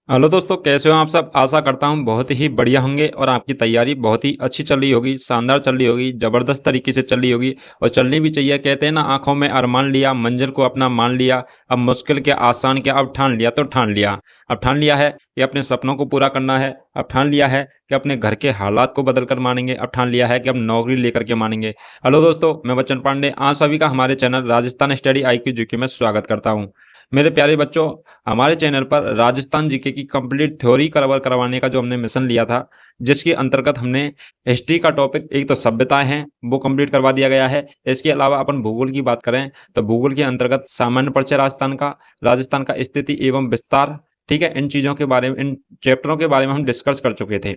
Hello दोस्तों, कैसे हो आप सब? आशा करता हूँ बहुत ही बढ़िया होंगे और आपकी तैयारी बहुत ही अच्छी चल रही होगी, शानदार चल रही होगी, ज़बरदस्त तरीके से चल रही होगी और चलनी भी चाहिए। कहते हैं ना, आँखों में अरमान लिया, मंज़िल को अपना मान लिया, अब मुश्किल क्या आसान क्या, अब ठान लिया तो ठान लिया। अब ठान लिया है कि अपने सपनों को पूरा करना है, अब ठान लिया है कि अपने घर के हालात को बदल कर मानेंगे, अब ठान लिया है कि अब नौकरी लेकर के मानेंगे। हेलो दोस्तों, मैं बच्चन पांडे आप सभी का हमारे channel Rajasthan study IQ GK में स्वागत करता हूँ। मेरे प्यारे बच्चों, हमारे चैनल पर राजस्थान जीके की कंप्लीट थ्योरी कवर करवाने का जो हमने मिशन लिया था, जिसके अंतर्गत हमने हिस्ट्री का टॉपिक एक तो सभ्यताएं हैं वो कंप्लीट करवा दिया गया है। इसके अलावा अपन भूगोल की बात करें तो भूगोल के अंतर्गत सामान्य परिचय राजस्थान का स्थिति एवं विस्तार, ठीक है, इन चीज़ों के बारे में, इन चैप्टरों के बारे में हम डिस्कस कर चुके थे,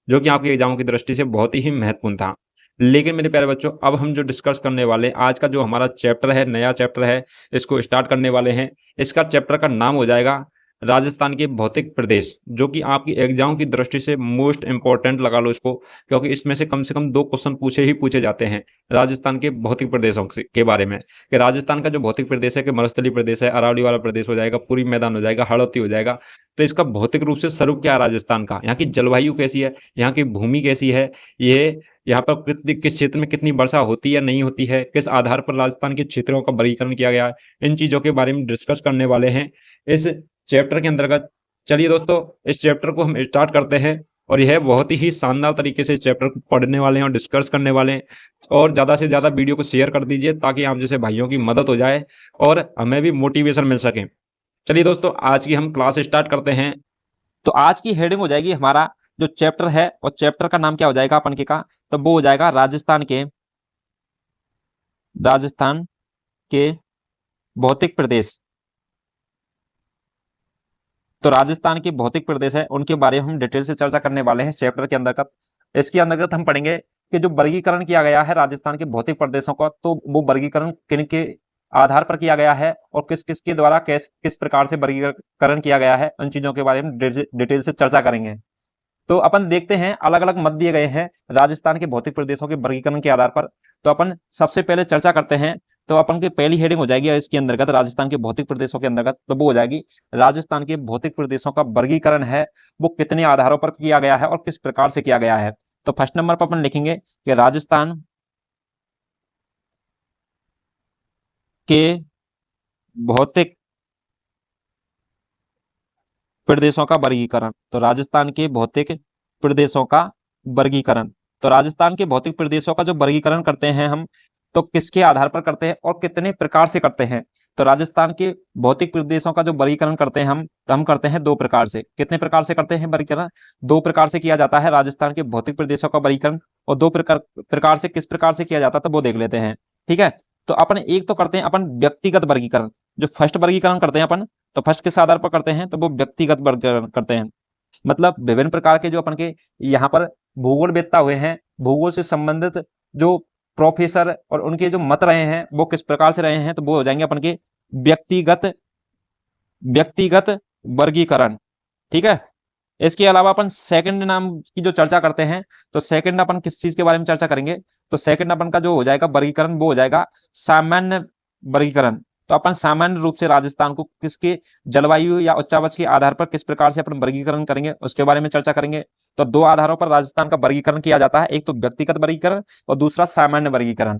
जो कि आपके एग्जामों की दृष्टि से बहुत ही महत्वपूर्ण था। लेकिन मेरे प्यारे बच्चों, अब हम जो डिस्कस करने वाले आज का जो हमारा चैप्टर है, नया चैप्टर है, इसको स्टार्ट करने वाले हैं। इसका चैप्टर का नाम हो जाएगा राजस्थान के भौतिक प्रदेश, जो कि आपकी एग्जाम की दृष्टि से मोस्ट इंपॉर्टेंट लगा लो इसको, क्योंकि इसमें से कम 2 क्वेश्चन पूछे जाते हैं राजस्थान के भौतिक प्रदेशों के बारे में, कि राजस्थान का जो भौतिक प्रदेश है, कि मरुस्थलीय प्रदेश है, अरावली वाला प्रदेश हो जाएगा, पूरी मैदान हो जाएगा, हाड़ौती हो जाएगा। तो इसका भौतिक रूप से स्वरूप क्या है राजस्थान का, यहाँ की जलवायु कैसी है, यहाँ की भूमि कैसी है, ये यहाँ पर किस क्षेत्र में कितनी वर्षा होती है नहीं होती है, किस आधार पर राजस्थान के क्षेत्रों का वर्गीकरण किया गया है, इन चीज़ों के बारे में डिस्कस करने वाले हैं इस चैप्टर के अंतर्गत। चलिए दोस्तों, इस चैप्टर को हम स्टार्ट करते हैं और यह बहुत ही शानदार तरीके से इस चैप्टर को पढ़ने वाले हैं और डिस्कस करने वाले हैं। और ज़्यादा से ज़्यादा वीडियो को शेयर कर दीजिए ताकि आप जैसे भाइयों की मदद हो जाए और हमें भी मोटिवेशन मिल सके। चलिए दोस्तों, आज की हम क्लास स्टार्ट करते हैं। तो आज की हेडिंग हो जाएगी हमारा जो चैप्टर है, और चैप्टर का नाम क्या हो जाएगा अपन के का, तो वो हो जाएगा राजस्थान के भौतिक प्रदेश। तो राजस्थान के भौतिक प्रदेश है, उनके बारे में हम डिटेल से चर्चा करने वाले हैं चैप्टर के अंतर्गत। इसके अंतर्गत हम पढ़ेंगे कि जो वर्गीकरण किया गया है राजस्थान के भौतिक प्रदेशों का, तो वो वर्गीकरण किन के आधार पर किया गया है और किस किस के द्वारा किस प्रकार से वर्गीकरण किया गया है, उन चीजों के बारे में डिटेल से चर्चा करेंगे। तो अपन देखते हैं, अलग अलग मत दिए गए हैं राजस्थान के भौतिक प्रदेशों के वर्गीकरण के आधार पर। तो अपन सबसे पहले चर्चा करते हैं। तो अपन की पहली हेडिंग हो जाएगी इसके अंतर्गत, राजस्थान के भौतिक प्रदेशों के अंतर्गत, तो वो हो जाएगी राजस्थान के भौतिक प्रदेशों का वर्गीकरण है वो कितने आधारों पर किया गया है और किस प्रकार से किया गया है। तो फर्स्ट नंबर पर अपन लिखेंगे कि राजस्थान के भौतिक प्रदेशों का वर्गीकरण। तो राजस्थान के भौतिक प्रदेशों का वर्गीकरण, तो राजस्थान के भौतिक प्रदेशों का जो वर्गीकरण करते हैं हम, तो किसके आधार पर करते हैं और कितने प्रकार से करते हैं। तो राजस्थान के भौतिक प्रदेशों का जो वर्गीकरण करते हैं हम, तो हम करते हैं 2 प्रकार से। कितने प्रकार से करते हैं वर्गीकरण? 2 प्रकार से किया जाता है राजस्थान के भौतिक प्रदेशों का वर्गीकरण, और 2 प्रकार से किस प्रकार से किया जाता है तो वो देख लेते हैं। ठीक है, तो अपन एक तो करते हैं अपन व्यक्तिगत वर्गीकरण। जो फर्स्ट वर्गीकरण करते हैं अपन, तो फर्स्ट किस आधार पर करते हैं तो वो व्यक्तिगत वर्गीकरण करते हैं। मतलब विभिन्न प्रकार के जो अपन के यहाँ पर भूगोलवेत्ता हुए हैं, भूगोल से संबंधित जो प्रोफेसर और उनके जो मत रहे हैं वो किस प्रकार से रहे हैं, तो वो हो जाएंगे अपन के व्यक्तिगत व्यक्तिगत वर्गीकरण। ठीक है, इसके अलावा अपन सेकंड नाम की जो चर्चा करते हैं, तो सेकंड अपन किस चीज के बारे में चर्चा करेंगे, तो सेकंड अपन का जो हो जाएगा वर्गीकरण वो हो जाएगा सामान्य वर्गीकरण। तो अपन सामान्य रूप से राजस्थान को किसके जलवायु या उच्चावच के आधार पर किस प्रकार से अपन वर्गीकरण करेंगे उसके बारे में चर्चा करेंगे। तो 2 आधारों पर राजस्थान का वर्गीकरण किया जाता है, एक तो व्यक्तिगत वर्गीकरण और दूसरा सामान्य वर्गीकरण।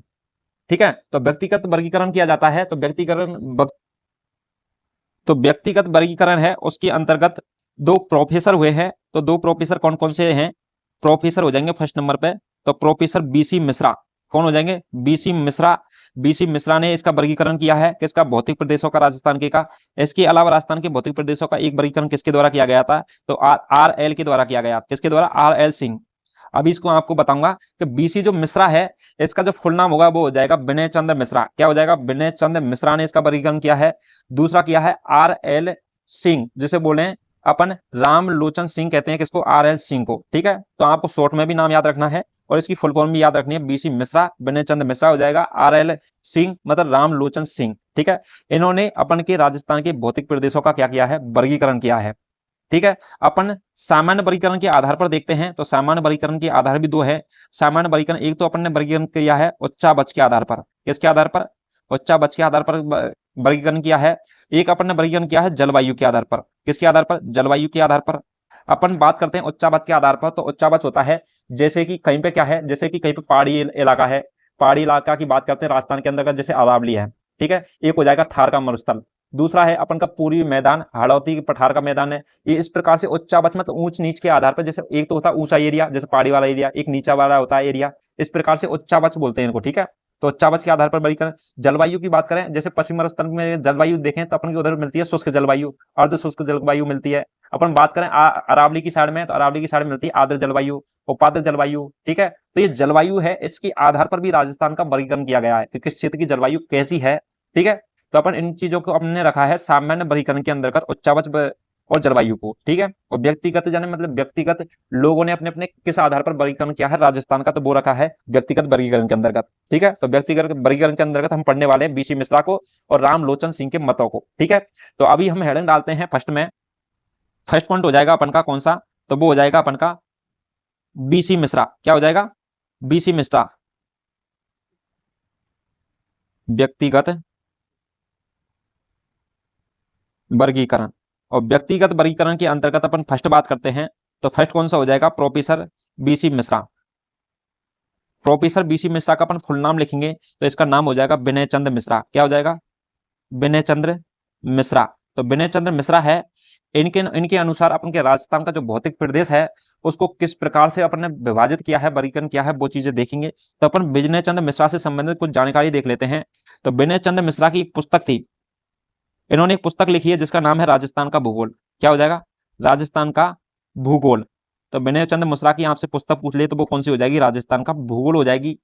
ठीक है, तो व्यक्तिगत वर्गीकरण किया जाता है, तो व्यक्तिगत वर्गीकरण है उसके अंतर्गत 2 प्रोफेसर हुए हैं। तो 2 प्रोफेसर कौन कौन से हैं? प्रोफेसर हो जाएंगे फर्स्ट नंबर पे, तो प्रोफेसर BC मिश्रा। कौन हो जाएंगे? BC मिश्रा। BC मिश्रा ने इसका वर्गीकरण किया है, किसका? भौतिक प्रदेशों का, राजस्थान के का। इसके अलावा राजस्थान के भौतिक प्रदेशों का एक वर्गीकरण किसके द्वारा किया गया था, तो RL के द्वारा किया गया। किसके द्वारा? RL सिंह। अभी इसको आपको बताऊंगा कि BC जो मिश्रा है, इसका जो फुल नाम होगा वो हो जाएगा विनय चंद्र मिश्रा। क्या हो जाएगा? विनय चंद्र मिश्रा ने इसका वर्गीकरण किया है। दूसरा किया है RL सिंह, जिसे बोले अपन रामलोचन सिंह कहते हैं, किसको? RL सिंह को। ठीक है, तो आपको शॉर्ट में भी नाम याद रखना है और इसकी फुल फॉर्म भी याद रखनी है। BC मिश्रा, विनय चंद्र मिश्रा हो जाएगा, RL सिंह मतलब रामलोचन सिंह। ठीक है, इन्होंने अपन के राजस्थान के भौतिक प्रदेशों का क्या किया है? वर्गीकरण किया है। ठीक है, अपन सामान्य वर्गीकरण के आधार पर देखते हैं, तो सामान्य वर्गीकरण के आधार भी 2 है। सामान्य वर्गीकरण, एक तो अपन ने वर्गीकरण किया है उच्चावच के आधार पर। किसके आधार पर? उच्चावच के आधार पर वर्गीकरण किया है, एक अपन ने वर्गीकरण किया है जलवायु के आधार पर। किसके आधार पर? जलवायु के आधार पर। अपन बात करते हैं उच्चावच के आधार पर, तो उच्चावच होता है जैसे कि कहीं पे क्या है, जैसे कि कहीं पे पहाड़ी इलाका है, पहाड़ी इलाका की बात करते हैं राजस्थान के अंदर का, जैसे अरावली है, ठीक है, एक हो जाएगा थार का मरुस्थल, दूसरा है अपन का पूर्वी मैदान, हाड़ौती की पठार का मैदान है। ये इस प्रकार से उच्चावच मतलब ऊंच नीच के आधार पर, जैसे एक तो होता है ऊंचा एरिया जैसे पहाड़ी वाला एरिया, एक नीचा वाला होता है एरिया, इस प्रकार से उच्चावच बोलते हैं इनको, ठीक है। तो उच्चावच के आधार पर वर्गीकरण। जलवायु की बात करें, जैसे पश्चिम मरुस्थल में जलवायु देखें तो अपन की उधर मिलती है शुष्क जलवायु, अर्ध शुष्क जलवायु मिलती है। अपन बात करें अरावली की साइड में, तो अरावली की साइड में मिलती है आर्द्र जलवायु, उपाद्र जलवायु, ठीक है। तो ये जलवायु है, इसके आधार पर भी राजस्थान का वर्गीकरण किया गया है कि किस क्षेत्र की जलवायु कैसी है, ठीक है। तो अपन इन चीजों को अपने रखा है सामान्य वर्गीकरण के अंतर्गत उच्चावच और जलवायु को, ठीक है। और व्यक्तिगत जाने मतलब व्यक्तिगत लोगों ने अपने अपने किस आधार पर वर्गीकरण किया है राजस्थान का, तो वो रखा है व्यक्तिगत वर्गीकरण के अंतर्गत, ठीक है। तो व्यक्तिगत वर्गीकरण के अंतर्गत हम पढ़ने वाले हैं बीसी मिश्रा को और रामलोचन सिंह के मतों को, ठीक है। तो अभी हम हेडिंग डालते हैं फर्स्ट में। फर्स्ट पॉइंट हो जाएगा अपन का कौन सा, तो वो हो जाएगा अपन का बीसी मिश्रा। क्या हो जाएगा? बीसी मिश्रा व्यक्तिगत वर्गीकरण। और व्यक्तिगत वर्गीकरण के अंतर्गत अपन फर्स्ट बात करते हैं, तो फर्स्ट कौन सा हो जाएगा? Professor BC Mishra. Professor BC Mishra का अपन फुल नाम लिखेंगे तो इसका नाम हो जाएगा विनय चंद्र मिश्रा। क्या हो जाएगा? विनय चंद्र मिश्रा। तो विनय चंद्र मिश्रा है, इनके इनके अनुसार अपन के राजस्थान का जो भौतिक प्रदेश है उसको किस प्रकार से अपन ने विभाजित किया है, वर्गीकरण किया है, वो चीजें देखेंगे। तो अपन विनय चंद्र मिश्रा से संबंधित कुछ जानकारी देख लेते हैं। तो विनय चंद्र मिश्रा की एक पुस्तक थी, इन्होंने एक पुस्तक लिखी है जिसका नाम है राजस्थान का भूगोल। क्या हो जाएगा? राजस्थान का भूगोल। तो विनय चंद्र मिश्रा की आपसे पुस्तक पूछ ले तो वो कौन सी हो जाएगी? राजस्थान का भूगोल हो जाएगी।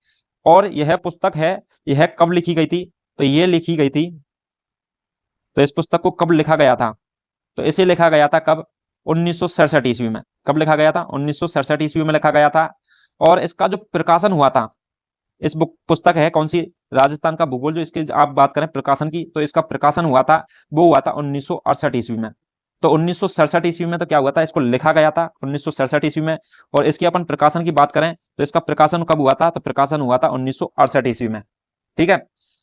और यह पुस्तक है, यह कब लिखी गई थी? तो ये लिखी गई थी, तो इस पुस्तक को कब लिखा गया था? तो इसे लिखा गया था कब? 1967 ईस्वी में। कब लिखा गया था? 1967 ईस्वी में लिखा गया था। और इसका जो प्रकाशन हुआ था, इस बुक पुस्तक है कौन सी? राजस्थान का भूगोल। जो इसके आप बात करें प्रकाशन की, तो इसका प्रकाशन हुआ था, वो हुआ था 1968 ईस्वी में। तो 1967 ईस्वी में तो क्या हुआ था? इसको लिखा गया था 1967 ईस्वी में। और इसके अपन प्रकाशन की बात करें तो इसका प्रकाशन कब हुआ था? तो प्रकाशन हुआ था 1968 ईस्वी में, ठीक है।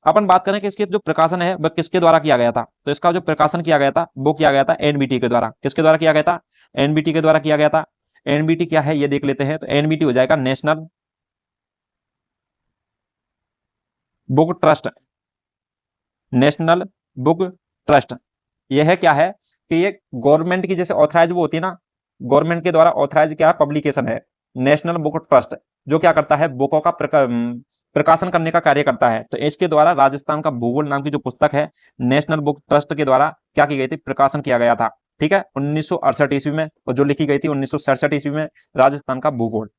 अपन बात करें कि इसके जो प्रकाशन है वह किसके द्वारा किया गया था, तो इसका जो प्रकाशन किया गया था वो किया गया था एनबीटी के द्वारा। किसके द्वारा किया गया था? एनबीटी के द्वारा किया गया था। एनबीटी क्या है ये देख लेते हैं। तो एनबीटी हो जाएगा national book trust. National book trust यह क्या है कि ये गवर्नमेंट की जैसे ऑथराइज वो होती है ना, गवर्नमेंट के द्वारा ऑथराइज क्या पब्लिकेशन है नेशनल बुक ट्रस्ट, जो क्या करता है? बुकों का प्रकाशन करने का कार्य करता है। तो इसके द्वारा राजस्थान का भूगोल नाम की जो पुस्तक है नेशनल बुक ट्रस्ट के द्वारा क्या की गई थी? प्रकाशन किया गया था, ठीक है, 1968 ईस्वी में। और जो लिखी गई थी 1967 ईस्वी में, राजस्थान का भूगोल,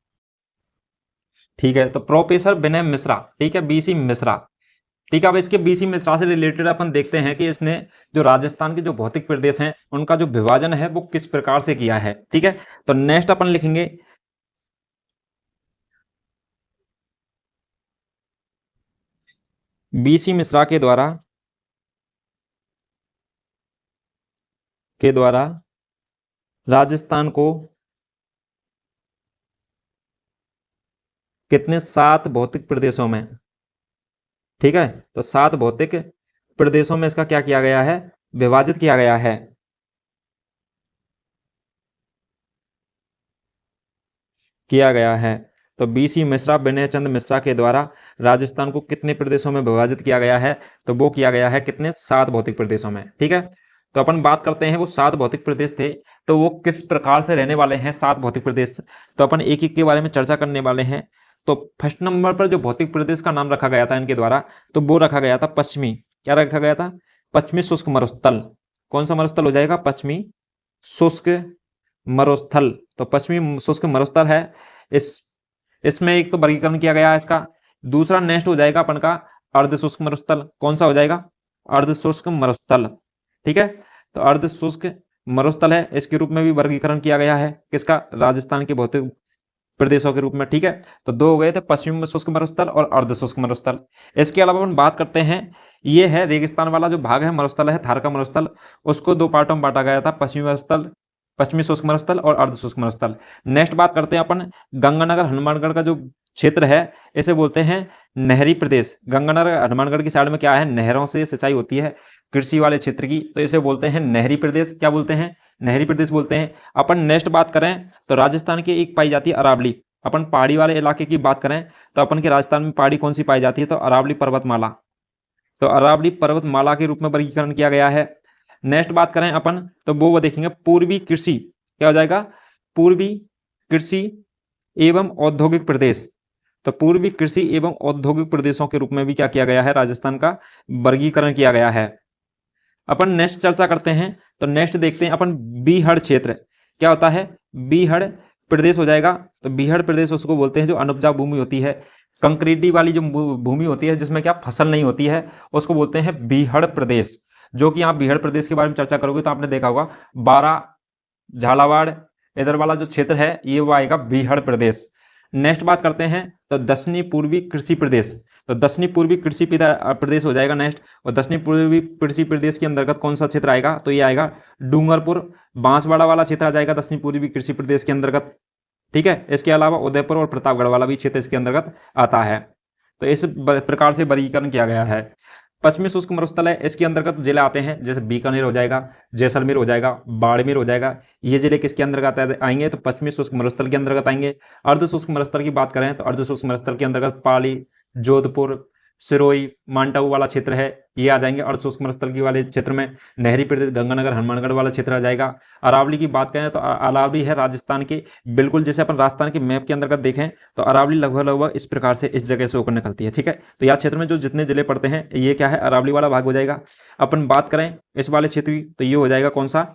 ठीक है। तो प्रोफेसर विनय मिश्रा, ठीक है, बीसी मिश्रा, ठीक है। अब इसके बीसी मिश्रा से रिलेटेड अपन देखते हैं कि इसने जो राजस्थान के जो भौतिक प्रदेश हैं उनका जो विभाजन है वो किस प्रकार से किया है, ठीक है। तो नेक्स्ट अपन लिखेंगे बीसी मिश्रा के द्वारा राजस्थान को कितने 7 भौतिक प्रदेशों में, ठीक है। तो 7 भौतिक प्रदेशों में इसका क्या किया गया है? विभाजित किया गया है। तो बीसी मिश्रा विनय चंद्र मिश्रा के द्वारा राजस्थान को कितने प्रदेशों में विभाजित किया गया है? तो वो किया गया है कितने? 7 भौतिक प्रदेशों में, ठीक है। तो अपन बात करते हैं वो 7 भौतिक प्रदेश थे, तो वो किस प्रकार से रहने वाले हैं 7 भौतिक प्रदेश, तो अपन एक एक के बारे में चर्चा करने वाले हैं। तो फर्स्ट नंबर पर जो भौतिक प्रदेश का नाम रखा गया था इनके द्वारा, तो वो रखा गया था पश्चिमी, क्या रखा गया था? पश्चिमी शुष्क मरुस्थल। कौन सा मरुस्थल हो जाएगा? पश्चिमी शुष्क मरुस्थल। तो पश्चिमी शुष्क मरुस्थल है, इसमें एक तो वर्गीकरण किया गया है इसका। दूसरा नेक्स्ट हो जाएगा अपन का अर्ध शुष्क मरुस्थल। कौन सा हो जाएगा? अर्ध शुष्क मरुस्थल, ठीक है। तो अर्ध शुष्क मरुस्थल है, इसके रूप में भी वर्गीकरण किया गया है किसका? राजस्थान के भौतिक प्रदेशों के रूप में, ठीक है। तो 2 हो गए थे, पश्चिमी शुष्क मरुस्थल और अर्ध शुष्क मरुस्थल। इसके अलावा अपन बात करते हैं, ये है रेगिस्तान वाला जो भाग है मरुस्थल है, थार का मरुस्थल, उसको 2 पार्टों में बांटा गया था, पश्चिमी मरुस्थल, पश्चिमी शुष्क मरुस्थल और अर्ध शुष्क मरुस्थल। नेक्स्ट बात करते हैं अपन गंगानगर हनुमानगढ़ का जो क्षेत्र है इसे बोलते हैं नहरी प्रदेश। गंगानगर हनुमानगढ़ की साइड में क्या है, नहरों से सिंचाई होती है कृषि वाले क्षेत्र की, तो इसे बोलते हैं नहरी प्रदेश। क्या बोलते हैं, नहरी प्रदेश बोलते हैं। अपन नेक्स्ट बात करें तो राजस्थान की एक पाई जाती है अरावली। अपन पहाड़ी वाले इलाके की बात करें तो अपन के राजस्थान में पहाड़ी कौन सी पाई जाती है, तो अरावली पर्वतमाला। तो अरावली पर्वतमाला के रूप में वर्गीकरण किया गया है। नेक्स्ट बात करें अपन तो वो देखेंगे पूर्वी कृषि, क्या हो जाएगा, पूर्वी कृषि एवं औद्योगिक प्रदेश। तो पूर्वी कृषि एवं औद्योगिक प्रदेशों के रूप में भी क्या किया गया है, राजस्थान का वर्गीकरण किया गया है। अपन नेक्स्ट चर्चा करते हैं तो नेक्स्ट देखते हैं अपन बीहड़ क्षेत्र। क्या होता है, बीहड़ प्रदेश हो जाएगा। तो बीहड़ प्रदेश उसको बोलते हैं जो अनुपजाऊ भूमि होती है, कंक्रीटी वाली जो भूमि होती है जिसमें क्या फसल नहीं होती है, उसको बोलते हैं बीहड़ प्रदेश। जो कि आप बीहड़ प्रदेश के बारे में चर्चा करोगे तो आपने देखा होगा बारा, झालावाड़, इधर वाला जो क्षेत्र है ये वो आएगा बीहड़ प्रदेश। नेक्स्ट बात करते हैं तो दक्षिणी पूर्वी कृषि प्रदेश। तो दक्षिणी पूर्वी कृषि प्रदेश हो जाएगा नेक्स्ट। और दक्षिणी पूर्वी कृषि प्रदेश के अंतर्गत कौन सा क्षेत्र आएगा, तो ये आएगा डूंगरपुर बांसवाड़ा वाला क्षेत्र आ जाएगा दक्षिणी पूर्वी कृषि प्रदेश के अंतर्गत। ठीक है, इसके अलावा उदयपुर और प्रतापगढ़ वाला भी क्षेत्र इसके अंतर्गत आता है। तो इस प्रकार से वर्गीकरण किया गया है। पश्चिमी शुष्क मरुस्थल है, इसके अंतर्गत जिले आते हैं जैसे बीकानेर हो जाएगा, जैसलमेर हो जाएगा, बाड़मेर हो जाएगा। ये जिले किसके अंतर्गत आएंगे, तो पश्चिमी शुष्क मरुस्थल के अंतर्गत आएंगे। अर्ध शुष्क मरुस्थल की बात करें तो अर्ध शुष्क मरुस्थल के अंतर्गत पाली, जोधपुर, सिरोही, माउंट आबू वाला क्षेत्र है ये आ जाएंगे अर्ध शुष्क मरुस्थल की वाले क्षेत्र में। नहरी प्रदेश गंगानगर हनुमानगढ़ वाला क्षेत्र आ जाएगा। अरावली की बात करें तो अरावली है राजस्थान के बिल्कुल, जैसे अपन राजस्थान के मैप के अंतर्गत देखें तो अरावली लगभग लगभग इस प्रकार से इस जगह से होकर निकलती है। ठीक है, तो यह क्षेत्र में जो जितने जिले पड़ते हैं ये क्या है, अरावली वाला भाग हो जाएगा। अपन बात करें इस वाले क्षेत्र की तो ये हो जाएगा कौन सा,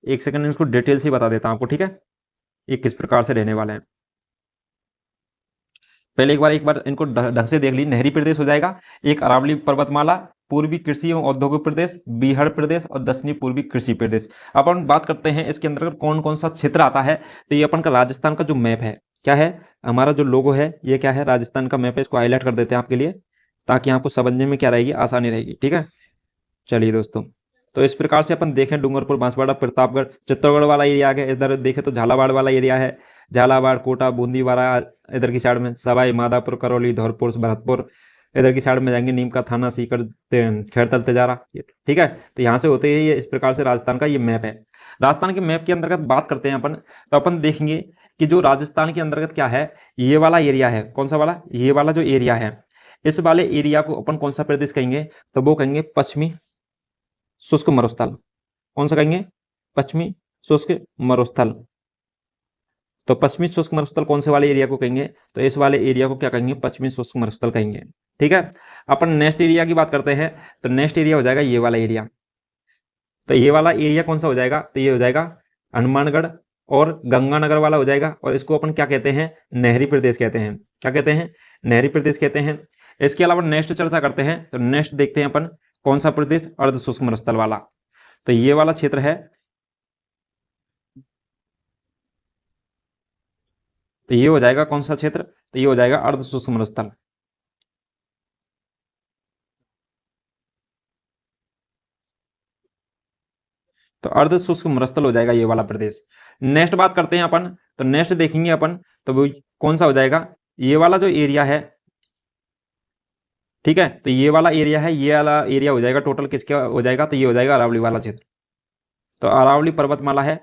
एक सेकंड इसको डिटेल से बता देता हूं आपको। ठीक है, ये किस प्रकार से रहने वाले हैं, पहले एक बार इनको ढंग से देख ली। नहरी प्रदेश हो जाएगा एक अरावली पर्वतमाला, पूर्वी कृषि एवं औद्योगिक प्रदेश बीहड़ प्रदेश और दक्षिणी पूर्वी कृषि प्रदेश। अब अपन बात करते हैं इसके अंतर्गत कौन कौन सा क्षेत्र आता है। तो ये अपन का राजस्थान का जो मैप है, क्या है हमारा जो लोगो है ये क्या है, राजस्थान का मैप है। इसको हाईलाइट कर देते हैं आपके लिए ताकि आपको समझने में क्या रहेगी, आसानी रहेगी। ठीक है, चलिए दोस्तों, तो इस प्रकार से अपन देखें डूंगरपुर बांसवाड़ा प्रतापगढ़ चित्तौड़गढ़ वाला एरिया आ गया। इधर देखें तो झालावाड़ वाला एरिया है, झालावाड़ कोटा बूंदीवाड़ा इधर की साइड में, सवाई माधोपुर करौली धौलपुर भरतपुर इधर की साइड में जाएंगे, नीम का थाना सीकर खैरतल तेजारा। ठीक है, तो यहाँ से होते हैं ये इस प्रकार से राजस्थान का ये मैप है। राजस्थान के मैप के अंतर्गत बात करते हैं अपन तो अपन देखेंगे कि जो राजस्थान के अंतर्गत क्या है, ये वाला एरिया है, कौन सा वाला, ये वाला जो एरिया है, इस वाले एरिया को अपन कौन सा प्रदेश कहेंगे, तो वो कहेंगे पश्चिमी शुष्क मरुस्थल। कौन सा कहेंगे, पश्चिमी शुष्क मरुस्थल। तो पश्चिमी शुष्क मरुस्थल कौन से वाले एरिया को कहेंगे, तो इस वाले एरिया को क्या कहेंगे, पश्चिमी शुष्क मरुस्थल कहेंगे। ठीक है, अपन नेक्स्ट एरिया की बात करते हैं तो नेक्स्ट एरिया हो जाएगा ये वाला एरिया। तो ये वाला एरिया कौन सा हो जाएगा, तो ये हो जाएगा हनुमानगढ़ और गंगानगर वाला हो जाएगा। और इसको अपन क्या कहते हैं, नहरी प्रदेश कहते हैं। क्या कहते हैं, नहरी प्रदेश कहते हैं। इसके अलावा नेक्स्ट चर्चा करते हैं तो नेक्स्ट देखते हैं अपन कौन सा प्रदेश, अर्ध शुष्क मरुस्थल वाला। तो ये वाला क्षेत्र है, तो ये हो जाएगा कौन सा क्षेत्र, तो ये हो जाएगा अर्ध शुष्क मरुस्थल। तो अर्ध शुष्क मरुस्थल हो जाएगा ये वाला प्रदेश। नेक्स्ट बात करते हैं अपन तो नेक्स्ट देखेंगे अपन तो वो कौन सा हो जाएगा, ये वाला जो एरिया है। ठीक है, तो ये वाला एरिया है, ये वाला एरिया हो जाएगा टोटल किसका हो जाएगा, तो ये हो जाएगा अरावली वाला क्षेत्र। तो अरावली पर्वतमाला है,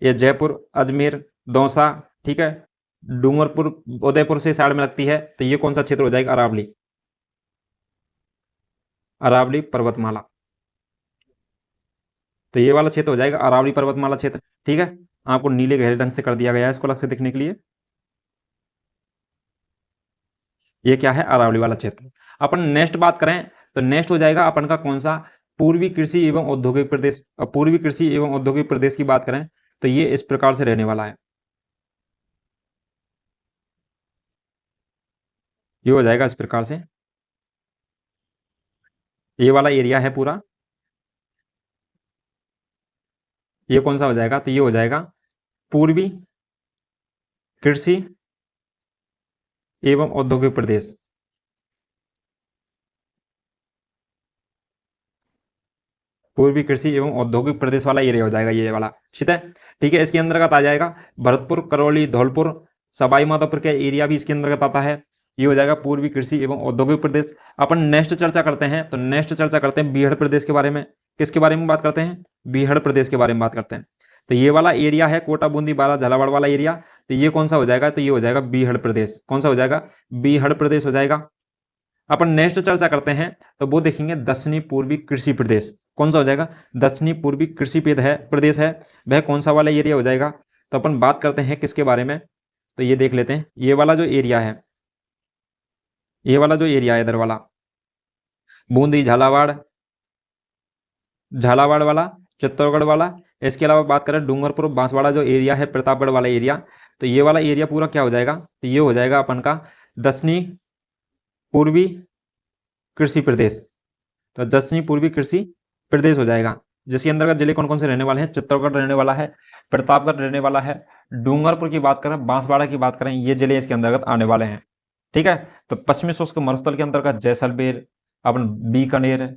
ये जयपुर, अजमेर, दौसा, ठीक है, डूंगरपुर उदयपुर से साइड में लगती है। तो ये कौन सा क्षेत्र हो जाएगा, अरावली, अरावली पर्वतमाला। तो ये वाला क्षेत्र हो जाएगा अरावली पर्वतमाला क्षेत्र। ठीक है, आपको नीले गहरे रंग से कर दिया गया है इसको अलग से दिखने के लिए। ये क्या है, अरावली वाला क्षेत्र। अपन नेक्स्ट बात करें तो नेक्स्ट हो जाएगा अपन का कौन सा, पूर्वी कृषि एवं औद्योगिक प्रदेश। और पूर्वी कृषि एवं औद्योगिक प्रदेश की बात करें तो ये इस प्रकार से रहने वाला है, ये हो जाएगा इस प्रकार से, ये वाला एरिया है पूरा। ये कौन सा हो जाएगा, तो ये हो जाएगा पूर्वी कृषि एवं औद्योगिक प्रदेश। पूर्वी कृषि एवं औद्योगिक प्रदेश वाला एरिया हो जाएगा ये वाला, ठीक है। ठीक है, इसके अंतर्गत आ जाएगा भरतपुर, करौली, धौलपुर, सवाई माधोपुर का एरिया भी इसके अंतर्गत आता है। ये हो जाएगा पूर्वी कृषि एवं औद्योगिक प्रदेश। अपन नेक्स्ट चर्चा करते हैं, तो नेक्स्ट चर्चा करते हैं बीहड़ प्रदेश के बारे में। किसके बारे में बात करते हैं? बीहड़ प्रदेश के बारे में बात करते हैं। तो ये वाला एरिया है कोटा, बूंदी, बारा, झालावाड़ वाला एरिया। तो ये कौन सा हो जाएगा? तो ये हो जाएगा बीहड़ प्रदेश। कौन सा हो जाएगा? बीहड़ प्रदेश हो जाएगा। अपन नेक्स्ट चर्चा करते हैं तो वो देखेंगे दक्षिणी पूर्वी कृषि प्रदेश। कौन सा हो जाएगा? दक्षिणी पूर्वी कृषि प्रदेश है वह कौन सा वाला एरिया हो जाएगा? तो अपन बात करते हैं किसके बारे में, तो ये देख लेते हैं। ये वाला जो एरिया है, ये वाला जो एरिया है इधर वाला, बूंदी, झालावाड़, झालावाड़ वाला, चित्तौड़गढ़ वाला। इसके अलावा बात करें डूंगरपुर, बांसवाड़ा जो एरिया है, प्रतापगढ़ वाला एरिया, तो ये वाला एरिया पूरा क्या हो जाएगा? तो ये हो जाएगा अपन का दक्षिणी पूर्वी कृषि प्रदेश। तो दक्षिणी पूर्वी कृषि प्रदेश हो जाएगा, जिसके अंतर्गत जिले कौन कौन से रहने वाले हैं? चित्तौड़गढ़ रहने वाला है, प्रतापगढ़ रहने वाला है, डूंगरपुर की बात करें, बांसवाड़ा की बात करें, ये जिले इसके अंतर्गत आने वाले हैं। ठीक है। तो पश्चिमी शुष्क मरुस्थल के अंतर्गत जैसलमेर, अपन बीकानेर,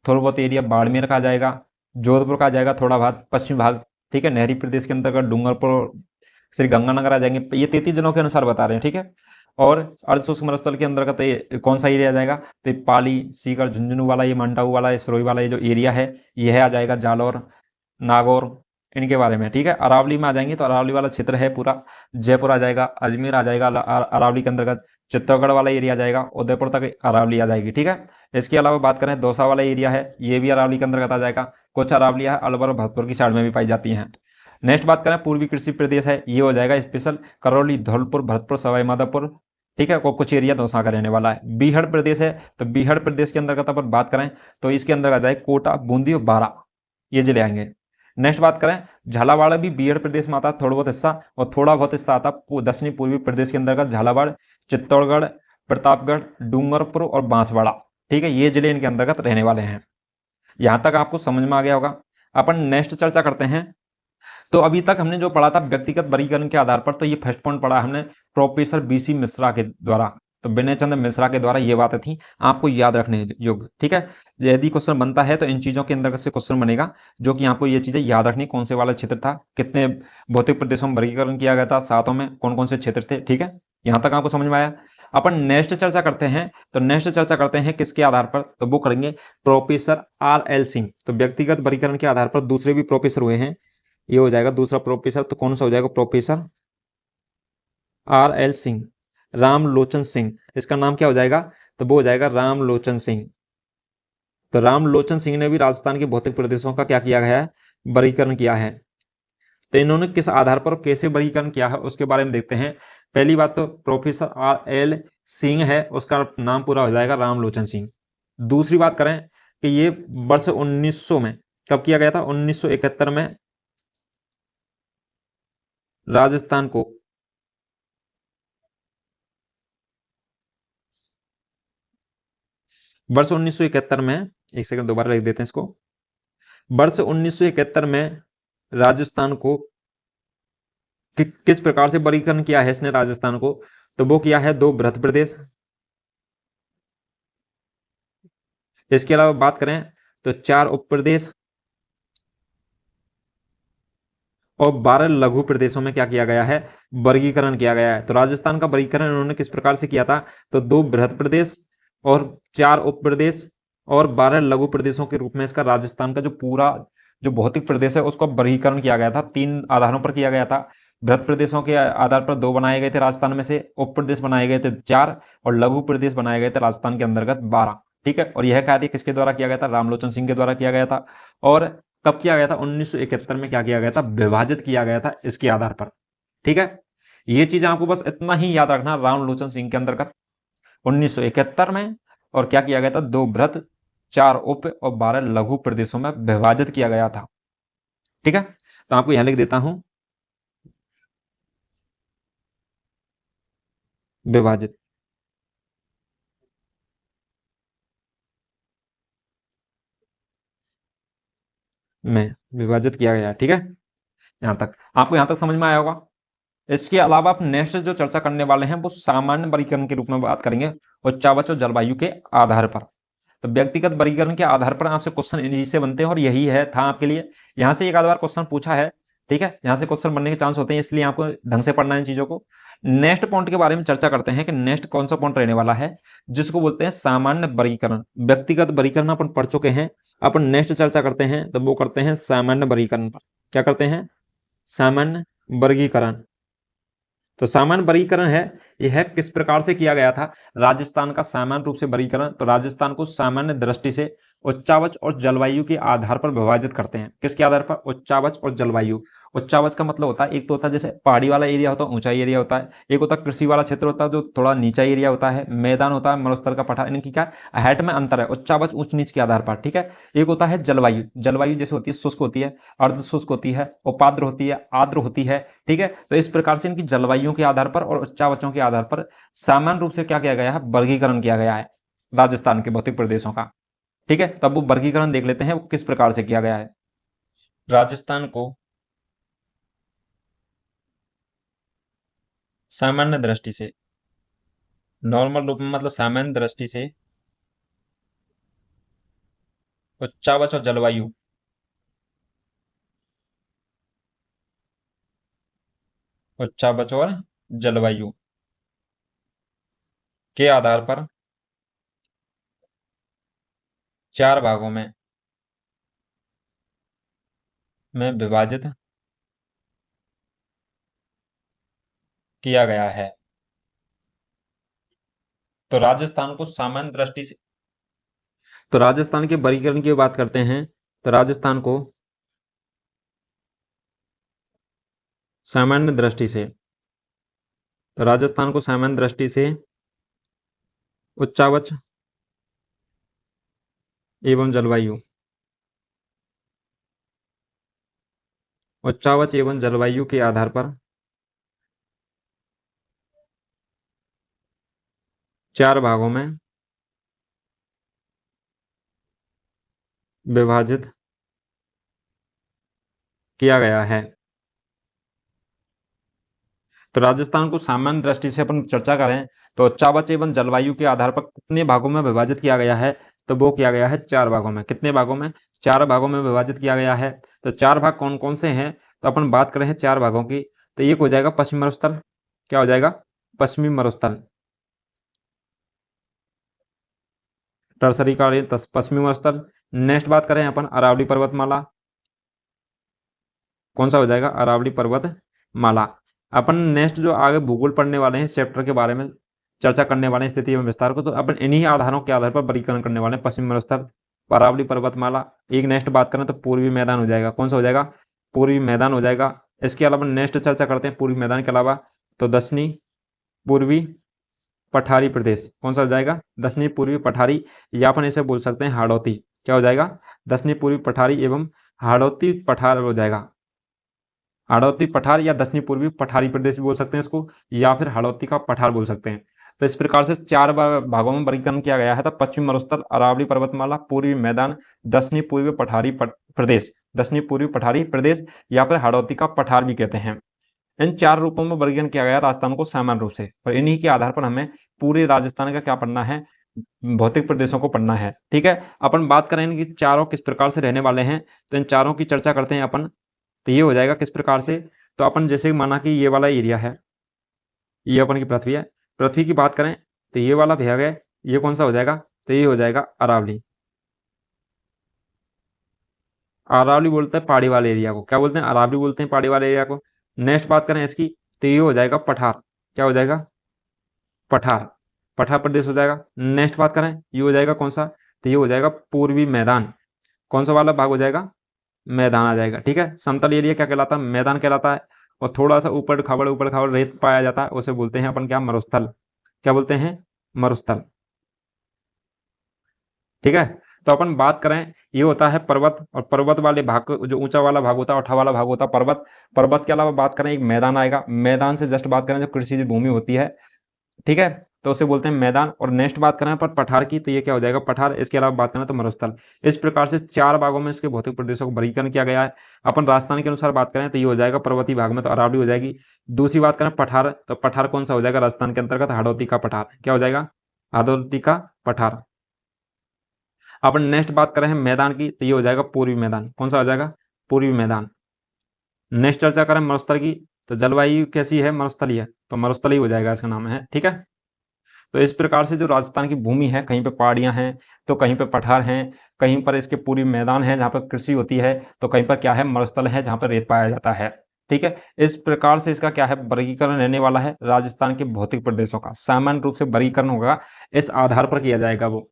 थोड़ा बहुत एरिया बाड़मेर का आ जाएगा, जोधपुर का आ जाएगा थोड़ा भाग, पश्चिमी भाग। ठीक है। नहरी प्रदेश के अंतर्गत डूंगरपुर, श्री गंगानगर आ जाएंगे। ये 33 जिलों के अनुसार बता रहे हैं। ठीक है। और अर्धशुष्क मरुस्थल के अंतर्गत ये कौन सा एरिया आ जाएगा? तो पाली, सीकर, झुंझुनू वाला, ये माउंट वाला, ये सिरोही वाला, ये जो एरिया है ये है आ जाएगा जालौर, नागौर, इनके बारे में। ठीक है। अरावली में आ जाएंगे तो अरावली वाला क्षेत्र है पूरा, जयपुर आ जाएगा, अजमेर आ जाएगा अरावली के अंतर्गत, चित्तौड़गढ़ वाला एरिया आ जाएगा, उदयपुर तक अरावली आ जाएगी। ठीक है। इसके अलावा बात करें दौसा वाला एरिया है, ये भी अरावली के अंतर्गत आ जाएगा। कुछ अरावलियाँ अलवर और भरतपुर की साइड में भी पाई जाती हैं। नेक्स्ट बात करें पूर्वी कृषि प्रदेश है, ये हो जाएगा स्पेशल करौली, धौलपुर, भरतपुर, सवाई माधोपुर। ठीक है। कुछ एरिया दौसा का रहने वाला है। बीहड़ प्रदेश है, तो बीहड़ प्रदेश के अंतर्गत अपन बात करें तो इसके अंतर्गत आए कोटा, बूंदी और बारा, ये जिले आएंगे। नेक्स्ट बात करें झालावाड़ भी बीहड़ प्रदेश में आता है, थोड़ा बहुत हिस्सा, और थोड़ा बहुत हिस्सा आता है दक्षिणी पूर्वी प्रदेश के अंतर्गत झालावाड़, चित्तौड़गढ़, प्रतापगढ़, डूंगरपुर और बांसवाड़ा। ठीक है। ये जिले इनके अंतर्गत रहने वाले हैं। यहां तक आपको समझ में आ गया होगा। अपन नेक्स्ट चर्चा करते हैं। तो अभी तक हमने जो पढ़ा था व्यक्तिगत वर्गीकरण के आधार पर, तो ये फर्स्ट पॉइंट पढ़ा हमने प्रोफेसर बीसी मिश्रा के द्वारा, तो विनय चंद्र मिश्रा के द्वारा ये बातें थी, आपको याद रखने योग्य। ठीक है। यदि क्वेश्चन बनता है तो इन चीज़ों के अंतर्गत से क्वेश्चन बनेगा, जो कि आपको ये चीज़ें याद रखनी, कौन से वाला क्षेत्र था, कितने भौतिक प्रदेशों में वर्गीकरण किया गया था, सातों में कौन कौन से क्षेत्र थे। ठीक है। यहाँ तक आपको समझ में आया। अपन नेक्स्ट चर्चा करते हैं, तो नेक्स्ट चर्चा करते हैं किसके आधार पर, तो वो करेंगे प्रोफेसर RL सिंह। तो व्यक्तिगत वर्गीकरण के आधार पर दूसरे भी प्रोफेसर हुए हैं, ये हो जाएगा दूसरा प्रोफेसर। तो कौन सा हो जाएगा? Professor RL Singh, Ramlochan Singh. इसका नाम क्या हो जाएगा? तो वो हो जाएगा रामलोचन सिंह। तो रामलोचन सिंह ने भी राजस्थान के भौतिक प्रदेशों का क्या किया गया है? वर्गीकरण किया है। तो इन्होंने किस आधार पर कैसे वर्गीकरण किया है उसके बारे में देखते हैं। पहली बात तो प्रोफेसर RL सिंह है, उसका नाम पूरा हो जाएगा रामलोचन सिंह। दूसरी बात करें कि ये वर्ष 1900 में कब किया गया था? 1971 में राजस्थान को वर्ष 1971 में, एक सेकंड दोबारा लिख देते हैं इसको, वर्ष 1971 में राजस्थान को किस प्रकार से वर्गीकरण किया है इसने राजस्थान को? तो वो किया है 2 वृहद प्रदेश। इसके अलावा बात करें तो 4 उप प्रदेश और 12 लघु प्रदेशों में क्या किया गया है? वर्गीकरण किया गया है। तो राजस्थान का वर्गीकरण उन्होंने किस प्रकार से किया था? तो 2 वृहद प्रदेश और 4 उप प्रदेश और 12 लघु प्रदेशों के रूप में इसका राजस्थान का जो पूरा जो भौतिक प्रदेश है उसका वर्गीकरण किया गया था। 3 आधारों पर किया गया था। वृहद प्रदेशों के आधार पर 2 बनाए गए थे राजस्थान में से, उप प्रदेश बनाए गए थे 4 और लघु प्रदेश बनाए गए थे राजस्थान के अंतर्गत 12। ठीक है। और यह कार्य किसके द्वारा किया गया था? रामलोचन सिंह के द्वारा किया गया था। और कब किया गया था? 1971 में क्या किया गया था? विभाजित किया गया था इसके आधार पर। ठीक है। ये चीज आपको बस इतना ही याद रखना, रामलोचन सिंह के अंतर्गत 1971 में और क्या किया गया था? 2 वृहद, 4 उप और 12 लघु प्रदेशों में विभाजित किया गया था। ठीक है। तो आपको यहां लिख देता हूं विभाजित में विभाजित किया गया। ठीक है। यहां तक आपको यहां तक समझ में आया होगा। इसके अलावा आप नेक्स्ट जो चर्चा करने वाले हैं वो सामान्य वर्गीकरण के रूप में बात करेंगे, उच्चावच और जलवायु के आधार पर। तो व्यक्तिगत वर्गीकरण के आधार पर आपसे क्वेश्चन इन्हीं से बनते हैं और यही है था आपके लिए। यहां से एक आध बार क्वेश्चन पूछा है ठीक है, यहाँ से क्वेश्चन बनने के चांस होते हैं, इसलिए आपको ढंग से पढ़ना है इन चीजों को। नेक्स्ट पॉइंट के बारे में चर्चा करते हैं कि नेक्स्ट कौन सा पॉइंट रहने वाला है, जिसको बोलते हैं सामान्य वर्गीकरण। व्यक्तिगत वर्गीकरण अपन पढ़ चुके हैं, अपन नेक्स्ट चर्चा करते हैं तो वो करते हैं सामान्य वर्गीकरण पर। क्या करते हैं? सामान्य वर्गीकरण। तो सामान्य वर्गीकरण है, यह किस प्रकार से किया गया था? राजस्थान का सामान्य रूप से वर्गीकरण। तो राजस्थान को सामान्य दृष्टि से उच्चावच और जलवायु के आधार पर विभाजित करते हैं। किसके आधार पर? उच्चावच और जलवायु। उच्चावच का मतलब होता है, एक तो होता है जैसे पहाड़ी वाला एरिया होता है, ऊंचाई एरिया होता है। एक होता है कृषि वाला क्षेत्र होता है जो थोड़ा नीचा एरिया होता है। मैदान होता है, मरुस्थल का पठार। इनकी क्या हाइट में अंतर है, उच्चावच ऊंच नीच के आधार पर। ठीक है। एक होता है जलवायु। जलवायु जैसे होती है शुष्क होती है, अर्ध शुष्क होती है, उपाद्र होती है, आर्द्र होती है। ठीक है। तो इस प्रकार से इनकी जलवायु के आधार पर और उच्चावचों के आधार पर सामान्य रूप से क्या किया गया है? वर्गीकरण किया गया है राजस्थान के भौतिक प्रदेशों का। ठीक है। तब वो वर्गीकरण देख लेते हैं वो किस प्रकार से किया गया है। राजस्थान को सामान्य दृष्टि से, नॉर्मल रूप में मतलब सामान्य दृष्टि से उच्चावच और जलवायु उच्चावच और जलवायु के आधार पर 4 भागों में विभाजित किया गया है। तो राजस्थान को सामान्य दृष्टि से, तो राजस्थान के वर्गीकरण की बात करते हैं तो राजस्थान को सामान्य दृष्टि से, तो राजस्थान को सामान्य दृष्टि से उच्चावच एवं जलवायु, उच्चावच एवं जलवायु के आधार पर 4 भागों में विभाजित किया गया है। तो राजस्थान को सामान्य दृष्टि से अपन चर्चा करें तो उच्चावच एवं जलवायु के आधार पर कितने भागों में विभाजित किया गया है? तो वो किया गया है 4 भागों में। कितने भागों में? 4 भागों में विभाजित किया गया है। तो 4 भाग कौन कौन से हैं? तो अपन बात करें 4 भागों की तो एक हो जाएगा पश्चिमी मरुस्थल। क्या हो जाएगा? पश्चिमी मरुस्थल। टर्सरी का पश्चिमी मरुस्थल। नेक्स्ट बात करें अपन अरावली पर्वतमाला। कौन सा हो जाएगा? अरावली पर्वतमाला। अपन नेक्स्ट जो आगे भूगोल पढ़ने वाले हैं चैप्टर के बारे में चर्चा करने वाले हैं स्थिति एवं विस्तार को, तो अपन इन्हीं आधारों के आधार पर वर्गीकरण करने वाले हैं। पश्चिमी मरुस्थल, अरावली पर्वतमाला। एक नेक्स्ट बात करें तो पूर्वी मैदान हो जाएगा। कौन सा हो जाएगा? पूर्वी मैदान हो जाएगा। इसके अलावा नेक्स्ट चर्चा करते हैं पूर्वी मैदान के अलावा तो दक्षिणी पूर्वी पठारी प्रदेश। कौन सा हो जाएगा? दक्षिणी पूर्वी पठारी, या अपन इसे बोल सकते हैं हाड़ौती। क्या हो जाएगा? दक्षिणी पूर्वी पठारी एवं हाड़ौती पठार हो जाएगा। हाड़ौती पठार या दक्षिणी पूर्वी पठारी प्रदेश भी बोल सकते हैं इसको, या फिर हाड़ौती का पठार बोल सकते हैं। तो इस प्रकार से 4 भागों में वर्गीकरण किया गया है। तो पश्चिमी मरुस्थल, अरावली पर्वतमाला, पूर्वी मैदान, दक्षिणी पूर्वी पठारी प्रदेश, दक्षिणी पूर्वी पठारी प्रदेश या फिर हाड़ौती का पठार भी कहते हैं। इन 4 रूपों में वर्गीकरण किया गया राजस्थान को सामान्य रूप से, और इन्हीं के आधार पर हमें पूरे राजस्थान का क्या पढ़ना है? भौतिक प्रदेशों को पढ़ना है। ठीक है। अपन बात करें कि चारों किस प्रकार से रहने वाले हैं, तो इन चारों की चर्चा करते हैं अपन। तो ये हो जाएगा किस प्रकार से? तो अपन जैसे माना कि ये वाला एरिया है, ये अपन की पृथ्वी है। पृथ्वी की बात करें तो ये वाला भाग है, ये कौन सा हो जाएगा? तो ये हो जाएगा अरावली। अरावली बोलते हैं पहाड़ी वाले एरिया को। क्या बोलते हैं? अरावली बोलते हैं पहाड़ी वाले एरिया को। नेक्स्ट बात करें इसकी तो ये हो जाएगा पठार। क्या हो जाएगा? पठार, पठार प्रदेश हो जाएगा। नेक्स्ट बात करें ये हो जाएगा कौन सा? तो ये हो जाएगा पूर्वी मैदान। कौन सा वाला भाग हो जाएगा? मैदान आ जाएगा। ठीक है। समतल एरिया क्या कहलाता है? मैदान कहलाता है। और थोड़ा सा ऊपर खाबड़ रेत पाया जाता है, उसे बोलते हैं अपन क्या? मरुस्थल। क्या बोलते हैं? मरुस्थल। ठीक है। तो अपन बात करें ये होता है पर्वत, और पर्वत वाले भाग जो ऊंचा वाला भाग होता है, उठा वाला भाग होता है पर्वत। पर्वत के अलावा बात करें एक मैदान आएगा। मैदान से जस्ट बात करें जो कृषि भूमि होती है, ठीक है, तो उसे बोलते हैं मैदान। और नेक्स्ट बात करें पर पठार की तो ये क्या हो जाएगा? पठार। इसके अलावा बात करें तो मरुस्थल। इस प्रकार से 4 भागों में इसके भौतिक प्रदेशों को वर्गीकरण किया गया है। अपन राजस्थान के अनुसार बात करें तो ये हो जाएगा पर्वतीय भाग में तो अरावली हो जाएगी। दूसरी बात करें पठार, तो पठार कौन सा हो जाएगा? राजस्थान के अंतर्गत हाड़ौती का पठार। क्या हो जाएगा? हाड़ौती का पठार। अपन नेक्स्ट बात करें मैदान की तो ये हो जाएगा पूर्वी मैदान। कौन सा हो जाएगा? पूर्वी मैदान। नेक्स्ट चर्चा करें मरुस्थल की, तो जलवायु कैसी है? मरुस्थलीय है, तो मरुस्थलीय हो जाएगा इसका नाम है, ठीक है। तो इस प्रकार से जो राजस्थान की भूमि है, कहीं पे पहाड़ियाँ हैं, तो कहीं पे पठार हैं, कहीं पर इसके पूरी मैदान है जहाँ पर कृषि होती है, तो कहीं पर क्या है? मरुस्थल है जहाँ पर रेत पाया जाता है, ठीक है। इस प्रकार से इसका क्या है? वर्गीकरण रहने वाला है राजस्थान के भौतिक प्रदेशों का। सामान्य रूप से वर्गीकरण होगा, इस आधार पर किया जाएगा वो।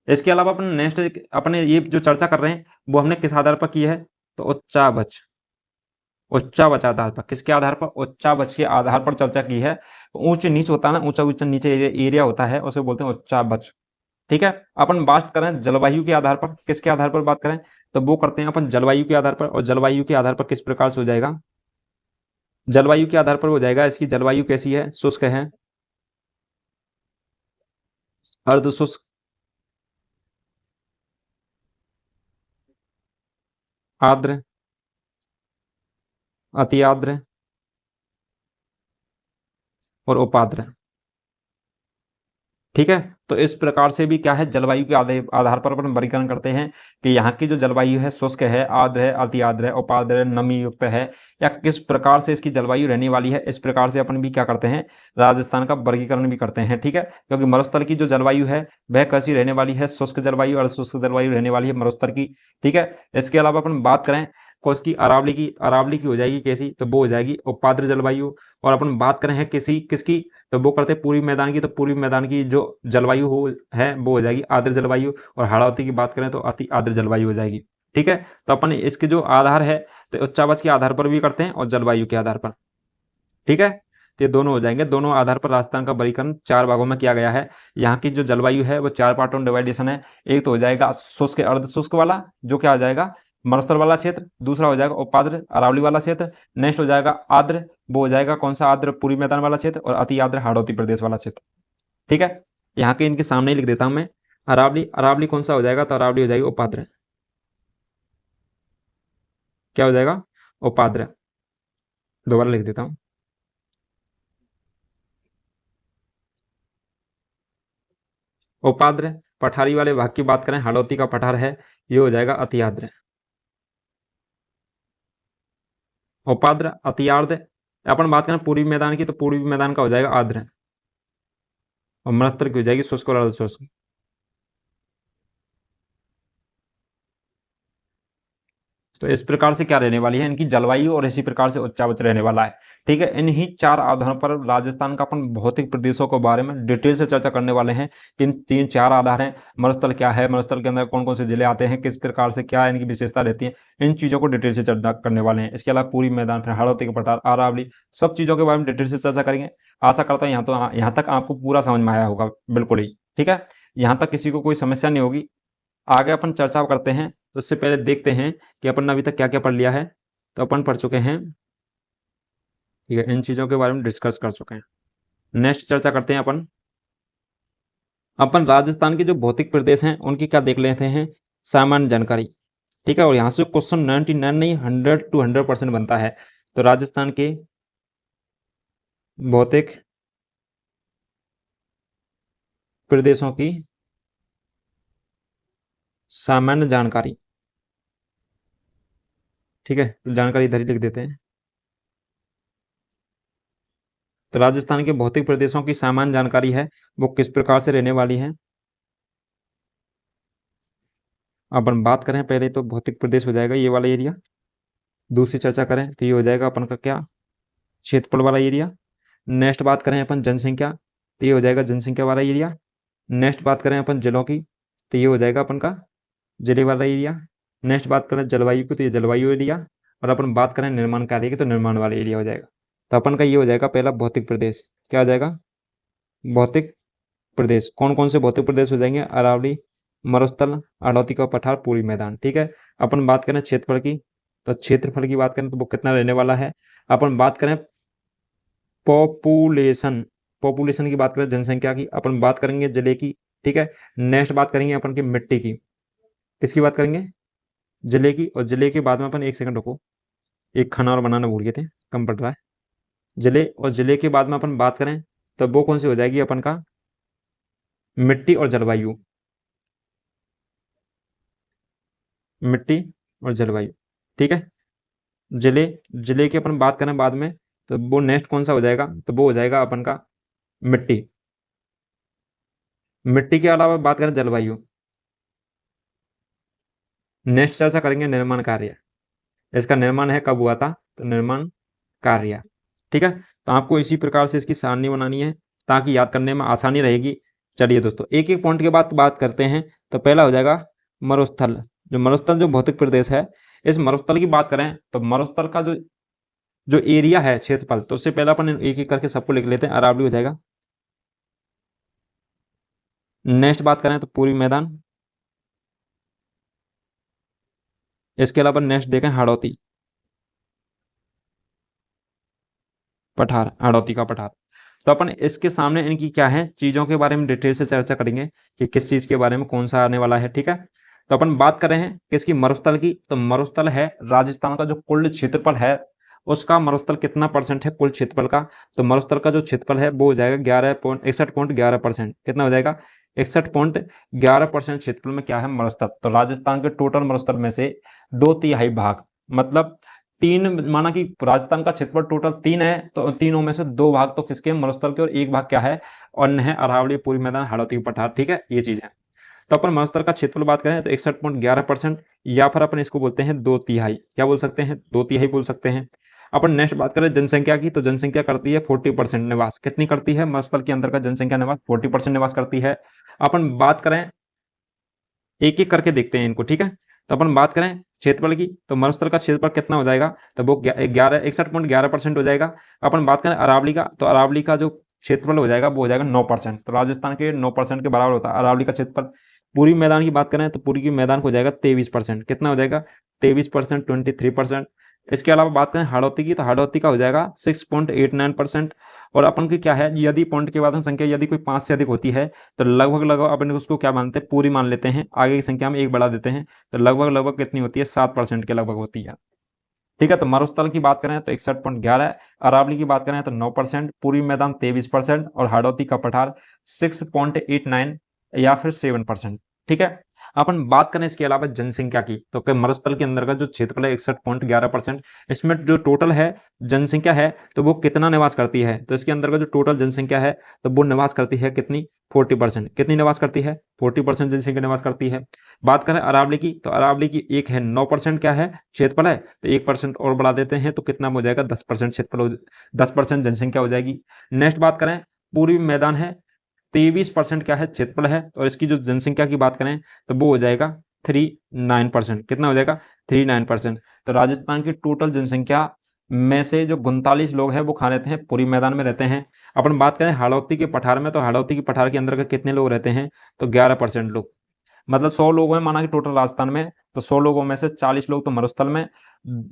इसके अलावा अपन नेक्स्ट अपने ये जो चर्चा कर रहे हैं, वो हमने किस आधार पर की है? तो उच्चावच, उच्चावच आधार पर। किसके आधार पर? उच्चावच के आधार पर चर्चा की है। ऊंच नीच होता है ना, ऊंचा ऊंचा नीचे एरिया होता है, उसे बोलते हैं उच्चावच, ठीक है। अपन बात करें जलवायु के आधार पर, किसके आधार पर बात करें? तो वो करते हैं अपन जलवायु के आधार पर। और जलवायु के आधार पर किस प्रकार से हो जाएगा? जलवायु के आधार पर हो जाएगा, इसकी जलवायु कैसी है? शुष्क है, अर्ध शुष्क, आर्द्र, अति आर्द्र और उपाद्र, ठीक है। तो इस प्रकार से भी क्या है? जलवायु के आधार पर अपन वर्गीकरण करते हैं कि यहाँ की जो जलवायु है शुष्क है, आर्द्र है, अति आर्द्र है, उपाद्र है, नमी युक्त है, या किस प्रकार से इसकी जलवायु रहने वाली है। इस प्रकार से अपन भी क्या करते हैं? राजस्थान का वर्गीकरण भी करते हैं, ठीक है। क्योंकि मरुस्थल की जो जलवायु है वह कैसी रहने वाली है? शुष्क जलवायु और शुष्क जलवायु रहने वाली है मरुस्थल की, ठीक है। इसके अलावा अपन बात करें कोस की, अरावली की, अरावली की हो जाएगी कैसी? तो वो हो जाएगी उपाद्र जलवायु। और अपन बात करें किसी किसकी, तो वो करते हैं पूर्वी मैदान की, तो पूर्वी मैदान की जो जलवायु हो है वो हो जाएगी आर्द्र जलवायु। और हाड़ौती की बात करें तो अति आर्द्र जलवायु हो जाएगी, ठीक है। तो अपन इसके जो आधार है, तो उच्चावच के आधार पर भी करते हैं और जलवायु के आधार पर, ठीक है। तो ये दोनों हो जाएंगे। दोनों आधार पर राजस्थान का वर्गीकरण 4 भागों में किया गया है। यहाँ की जो जलवायु है वो 4 पार्टों में डिवाइडेशन है। एक तो हो जाएगा शुष्क अर्ध शुष्क वाला, जो क्या हो जाएगा? मरुस्थल वाला क्षेत्र। दूसरा हो जाएगा उपाद्र अरावली वाला क्षेत्र। नेक्स्ट हो जाएगा आर्द्र, वो हो जाएगा कौन सा? आर्द्र पूर्वी मैदान वाला क्षेत्र। और अति आर्द्र हाड़ौती प्रदेश वाला क्षेत्र, ठीक है। यहाँ के इनके सामने ही लिख देता हूं मैं। अरावली, अरावली कौन सा हो जाएगा? तो अरावली हो जाएगी उपाद्र। क्या हो जाएगा? उपाद्र। दोबारा लिख देता हूं। उपाद्र। पठारी वाले भाग की बात करें, हाड़ौती का पठार है, ये हो जाएगा अति आर्द्र। उपाद्र, अति आर्द्र। अपन बात करें पूर्वी मैदान की, तो पूर्वी मैदान का हो जाएगा आर्द्र। और मरुस्थल की हो जाएगी शुष्क और अर्ध शुष्क। तो इस प्रकार से क्या रहने वाली है इनकी जलवायु, और इसी प्रकार से उच्चावच रहने वाला है, ठीक है। इन्हीं 4 आधारों पर राजस्थान का अपन भौतिक प्रदेशों के बारे में डिटेल से चर्चा करने वाले हैं। किन 3-4 आधार हैं? मरुस्थल क्या है, मरुस्थल के अंदर कौन कौन से जिले आते हैं, किस प्रकार से क्या इनकी विशेषता रहती है, इन चीज़ों को डिटेल से चर्चा करने वाले हैं। इसके अलावा पूरी मैदान, फिर हाड़ौती का पठार, अरावली, सब चीज़ों के बारे में डिटेल से चर्चा करेंगे। आशा करता हूँ यहाँ तक आपको पूरा समझ में आया होगा, बिल्कुल ही, ठीक है। यहाँ तक किसी को कोई समस्या नहीं होगी। आगे अपन चर्चा करते हैं, तो उससे पहले देखते हैं कि अपन ने अभी तक क्या क्या पढ़ लिया है। तो अपन पढ़ चुके हैं, ठीक है, इन चीज़ों के बारे में डिस्कस कर चुके हैं। नेक्स्ट चर्चा करते हैं अपन। अपन राजस्थान के जो भौतिक प्रदेश हैं उनकी क्या देख लेते हैं? सामान्य जानकारी, ठीक है। और यहाँ से क्वेश्चन 99 नहीं 100 to 100% बनता है। तो राजस्थान के भौतिक प्रदेशों की सामान्य जानकारी, ठीक है। तो जानकारी इधर ही लिख देते हैं। तो राजस्थान के भौतिक प्रदेशों की सामान्य जानकारी है, वो किस प्रकार से रहने वाली है। अपन बात करें पहले तो भौतिक प्रदेश हो जाएगा ये वाला एरिया। दूसरी चर्चा करें तो ये हो जाएगा अपन का क्या? क्षेत्रफल वाला एरिया। नेक्स्ट बात करें अपन जनसंख्या, तो ये हो जाएगा जनसंख्या वाला एरिया। नेक्स्ट बात करें अपन जिलों की, तो ये हो जाएगा अपन का जिले वाला एरिया। नेक्स्ट बात करें जलवायु की, तो ये जलवायु एरिया। और अपन बात करें निर्माण कार्य की, तो निर्माण वाला एरिया हो जाएगा। तो अपन का ये हो जाएगा पहला भौतिक प्रदेश। क्या हो जाएगा? भौतिक प्रदेश। कौन कौन से भौतिक प्रदेश हो जाएंगे? अरावली, मरुस्थल, हाड़ौती का पठार, पूर्वी मैदान, ठीक है। अपन बात करें क्षेत्रफल की, तो क्षेत्रफल की बात करें तो वो कितना रहने वाला है। अपन बात करें पॉपुलेशन, पॉपुलेशन की बात करें जनसंख्या की, अपन बात करेंगे जिले की, ठीक है। नेक्स्ट बात करेंगे अपन की मिट्टी की। किसकी बात करेंगे? जिले की। और जिले के बाद में अपन 1 सेकंड रुको, एक खाना और बनाना भूल गए थे, कम पड़ रहा है। जिले, और जिले के बाद में अपन बात करें तो वो कौन सी हो जाएगी अपन का? मिट्टी और जलवायु। मिट्टी और जलवायु, ठीक है। जिले, जिले की अपन बात करें बाद में, तो वो नेक्स्ट कौन सा हो जाएगा, तो वो हो जाएगा अपन का मिट्टी। मिट्टी के अलावा बात करें जलवायु, नेक्स्ट चर्चा करेंगे निर्माण कार्य। इसका निर्माण है कब हुआ था, तो निर्माण कार्य। ठीक है, तो आपको इसी प्रकार से इसकी सारणी बनानी है ताकि याद करने में आसानी रहेगी। चलिए दोस्तों, एक एक पॉइंट के बाद बात करते हैं। तो पहला हो जाएगा मरुस्थल। जो मरुस्थल जो भौतिक प्रदेश है, इस मरुस्थल की बात करें तो मरुस्थल का जो जो एरिया है, क्षेत्रफल, तो उससे पहले अपन एक एक करके सबको लिख लेते हैं। अरावली हो जाएगा। नेक्स्ट बात करें तो पूर्वी मैदान। इसके अलावा नेक्स्ट देखें हाड़ौती पठार, हाड़ौती का पठार। तो अपन इसके सामने इनकी क्या है चीज़ों के बारे में डिटेल से चर्चा करेंगे कि किस चीज़ के बारे में कौन सा आने वाला है। ठीक है, तो अपन बात कर रहे हैं किसकी, मरुस्थल की। तो मरुस्थल है राजस्थान का जो कुल क्षेत्रफल है, उसका मरुस्थल कितना परसेंट है कुल क्षेत्रफल का। तो मरुस्थल का जो क्षेत्रफल है वो हो जाएगा 61.11%। कितना हो जाएगा, 61.11% क्षेत्रफल में क्या है, मरुस्थल। तो राजस्थान के टोटल मरुस्थल में से 2/3 भाग, मतलब तीन, माना कि राजस्थान का क्षेत्रफल टोटल 3 है, तो तीनों में से 2 भाग तो किसके, मरुस्थल के, और 1 भाग क्या है, अन्य है, अरावली, पूर्वी मैदान, हाड़ौती पठार। ठीक है, ये चीज है। तो अपन मरुस्थल का क्षेत्रफल बात करें तो 61.11%, या फिर अपन इसको बोलते हैं 2/3। क्या बोल सकते हैं, 2/3 बोल सकते हैं। अपन नेक्स्ट बात करें जनसंख्या की, तो जनसंख्या करती है 40% निवास। कितनी करती है, मरुस्थल के अंदर का जनसंख्या निवास 40% निवास करती है। अपन बात करें, एक एक करके देखते हैं इनको। ठीक है, तो अपन बात करें क्षेत्रफल की, तो मरुस्थल का क्षेत्रफल कितना हो जाएगा, तो वो 61.11% हो जाएगा। अपन बात करें अरावली का, तो अरावली का जो क्षेत्रफल हो जाएगा वो हो जाएगा 9%। तो राजस्थान के 9% के बराबर होता है अरावली का क्षेत्रफल। पूरी मैदान की बात करें तो पूरी की मैदान को हो जाएगा 23%। कितना हो जाएगा, 23%, 23%। इसके अलावा बात करें हाड़ौती की, तो हाड़ौती का हो जाएगा 6.89%। और अपन की क्या है, यदि पॉइंट के बाद में संख्या यदि कोई 5 से अधिक होती है तो लगभग लगभग अपन उसको क्या मानते हैं, पूरी मान लेते हैं, आगे की संख्या में एक बढ़ा देते हैं। तो लगभग लगभग कितनी होती है, 7% के लगभग होती है। ठीक है, तो मरुस्थल की बात करें तो 61.11, अरावली की बात करें तो 9%, पूर्वी मैदान 23% और हाड़ौती का पठार 6.89 या फिर 7%। ठीक है, अपन बात करें इसके अलावा जनसंख्या की, तो मरुस्थल के अंदर का जो क्षेत्रफल है 61.11%, इसमें जो टोटल है जनसंख्या है तो वो कितना निवास करती है, तो इसके अंदर का जो टोटल जनसंख्या है तो वो निवास करती है कितनी, 40%। कितनी निवास करती है, 40% जनसंख्या निवास करती है। बात करें अरावली की, तो अरावली की एक है 9% क्या है क्षेत्रफल है, तो 1% और बढ़ा देते हैं तो कितना हो जाएगा, 10% क्षेत्रफल, 10% जनसंख्या हो जाएगी। नेक्स्ट बात करें पूर्वी मैदान है, 23% क्या है क्षेत्रफल है, और इसकी जो जनसंख्या की बात करें तो वो हो जाएगा 39%। कितना हो जाएगा, 39%। तो राजस्थान की टोटल जनसंख्या में से जो 39 लोग हैं वो कहाँ रहते हैं, पूर्वी मैदान में रहते हैं। अपन बात करें हाड़ौती के पठार में, तो हाड़ौती के पठार के अंदर के कितने लोग रहते हैं, तो 11% लोग, मतलब 100 लोग हैं माना कि टोटल राजस्थान में, तो 100 लोगों में से 40 लोग तो मरुस्थल में,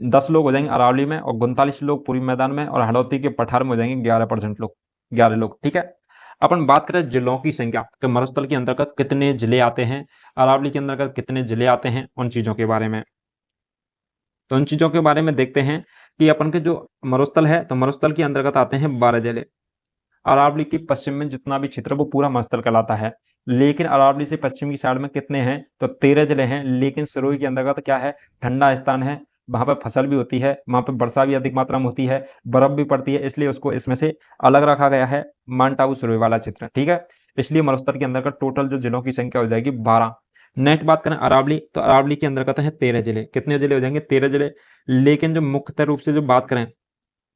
10 लोग हो जाएंगे अरावली में, और 39 लोग पूर्वी मैदान में, और हाड़ौती के पठार में हो जाएंगे 11% लोग, 11 लोग। ठीक है, अपन बात करें जिलों की संख्या, तो मरुस्थल के अंतर्गत कितने जिले आते हैं, अरावली के अंतर्गत कितने जिले आते हैं, उन चीजों के बारे में, तो उन चीजों के बारे में देखते हैं कि अपन के जो मरुस्थल है, तो मरुस्थल के अंतर्गत आते हैं 12 जिले। अरावली के पश्चिम में जितना भी क्षेत्र है वो पूरा मरुस्थल कहलाता है, लेकिन अरावली से पश्चिम की साइड में कितने हैं, तो 13 जिले हैं। लेकिन सिरोही के अंतर्गत क्या है, ठंडा स्थान है, वहां पर फसल भी होती है, वहां पर वर्षा भी अधिक मात्रा में होती है, बर्फ भी पड़ती है, इसलिए उसको इसमें से अलग रखा गया है, माउंट आबू सिरोही वाला क्षेत्र। ठीक है, इसलिए मरुस्थल के अंतर्गत टोटल जो जिलों की संख्या हो जाएगी 12। नेक्स्ट बात करें अरावली, तो अरावली के अंतर्गत है 13 जिले। कितने जिले हो जाएंगे, 13 जिले। लेकिन जो मुख्यतः रूप से जो बात करें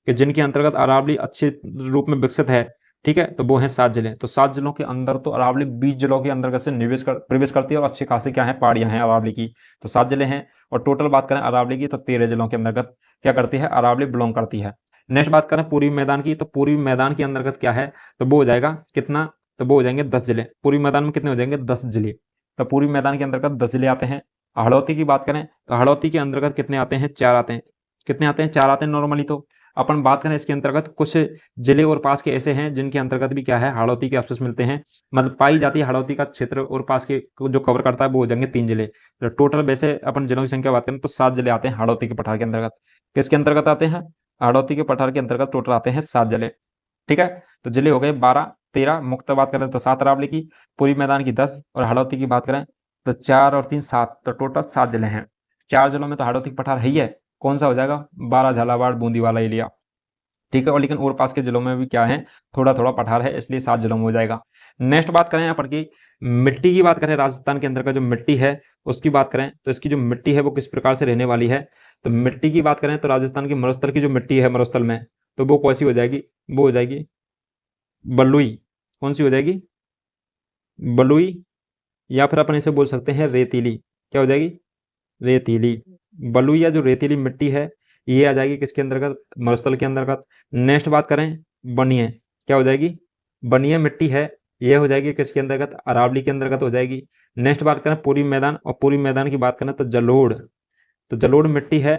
कि जिनके अंतर्गत अरावली अच्छे रूप में विकसित है, ठीक है, तो वो हैं 7 जिले। तो 7 जिलों के अंदर तो अरावली 20 जिलों के अंतर्गत से प्रवेश करती है, और अच्छी खासी क्या है, पहाड़ियां हैं अरावली की। तो 7 जिले हैं, और टोटल बात करें अरावली की तो 13 जिलों के अंतर्गत क्या करती है, अरावली बिलोंग करती है। नेक्स्ट बात करें पूर्वी मैदान की, तो पूर्वी मैदान के अंतर्गत क्या है, तो वो हो जाएगा कितना, तो वो हो जाएंगे 10 जिले। पूर्वी मैदान में कितने हो जाएंगे, 10 जिले। तो पूर्वी मैदान के अंतर्गत 10 जिले आते हैं। हाड़ौती की बात करें तो हाड़ौती के अंतर्गत कितने आते हैं, 4 आते हैं। कितने आते हैं, 4 आते हैं नॉर्मली। तो अपन बात करें इसके अंतर्गत कुछ जिले और पास के ऐसे हैं जिनके अंतर्गत भी क्या है, हाड़ौती के अवशेष मिलते हैं, मतलब पाई जाती है हाड़ौती का क्षेत्र, और पास के जो कवर करता है वो हो जाएंगे 3 जिले। तो टोटल वैसे अपन जिलों की संख्या बात करें तो 7 जिले आते हैं हाड़ौती के पठार के अंतर्गत। किसके अंतर्गत आते हैं, हाड़ौती के पठार के अंतर्गत टोटल आते हैं 7 जिले। ठीक है, तो जिले हो गए 12, 13 मुक्त बात करें तो 7 अरावली की, पूर्वी मैदान की 10, और हाड़ौती की बात करें तो 4 और 3 7, तो टोटल 7 जिले हैं। 4 जिलों में तो हाड़ौती के पठार है ही है, कौन सा हो जाएगा, बारा, झालावाड़, बूंदी वाला एरिया, ठीक है। और लेकिन और पास के जिलों में भी क्या है, थोड़ा थोड़ा पठार है, इसलिए 7 जिलों में हो जाएगा। नेक्स्ट बात करें यहाँ पर की मिट्टी की बात करें, राजस्थान के अंदर का जो मिट्टी है उसकी बात करें तो इसकी जो मिट्टी है वो किस प्रकार से रहने वाली है। तो मिट्टी की बात करें तो राजस्थान की मरुस्थल की जो मिट्टी है मरुस्थल में, तो वो कैसी हो जाएगी, वो हो जाएगी बलुई। कौन सी हो जाएगी, बलुई, या फिर अपन इसे बोल सकते हैं रेतीली। क्या हो जाएगी, रेतीली। बलुई या जो रेतीली मिट्टी है ये आ जाएगी किसके अंतर्गत, मरुस्थल के अंतर्गत। नेक्स्ट बात करें बनिए, क्या हो जाएगी, बनिए मिट्टी है, ये हो जाएगी किसके अंतर्गत, अरावली के अंतर्गत हो जाएगी। नेक्स्ट बात करें पूरी मैदान, और पूरी मैदान की बात करें तो जलोढ़, तो जलोढ़ मिट्टी है,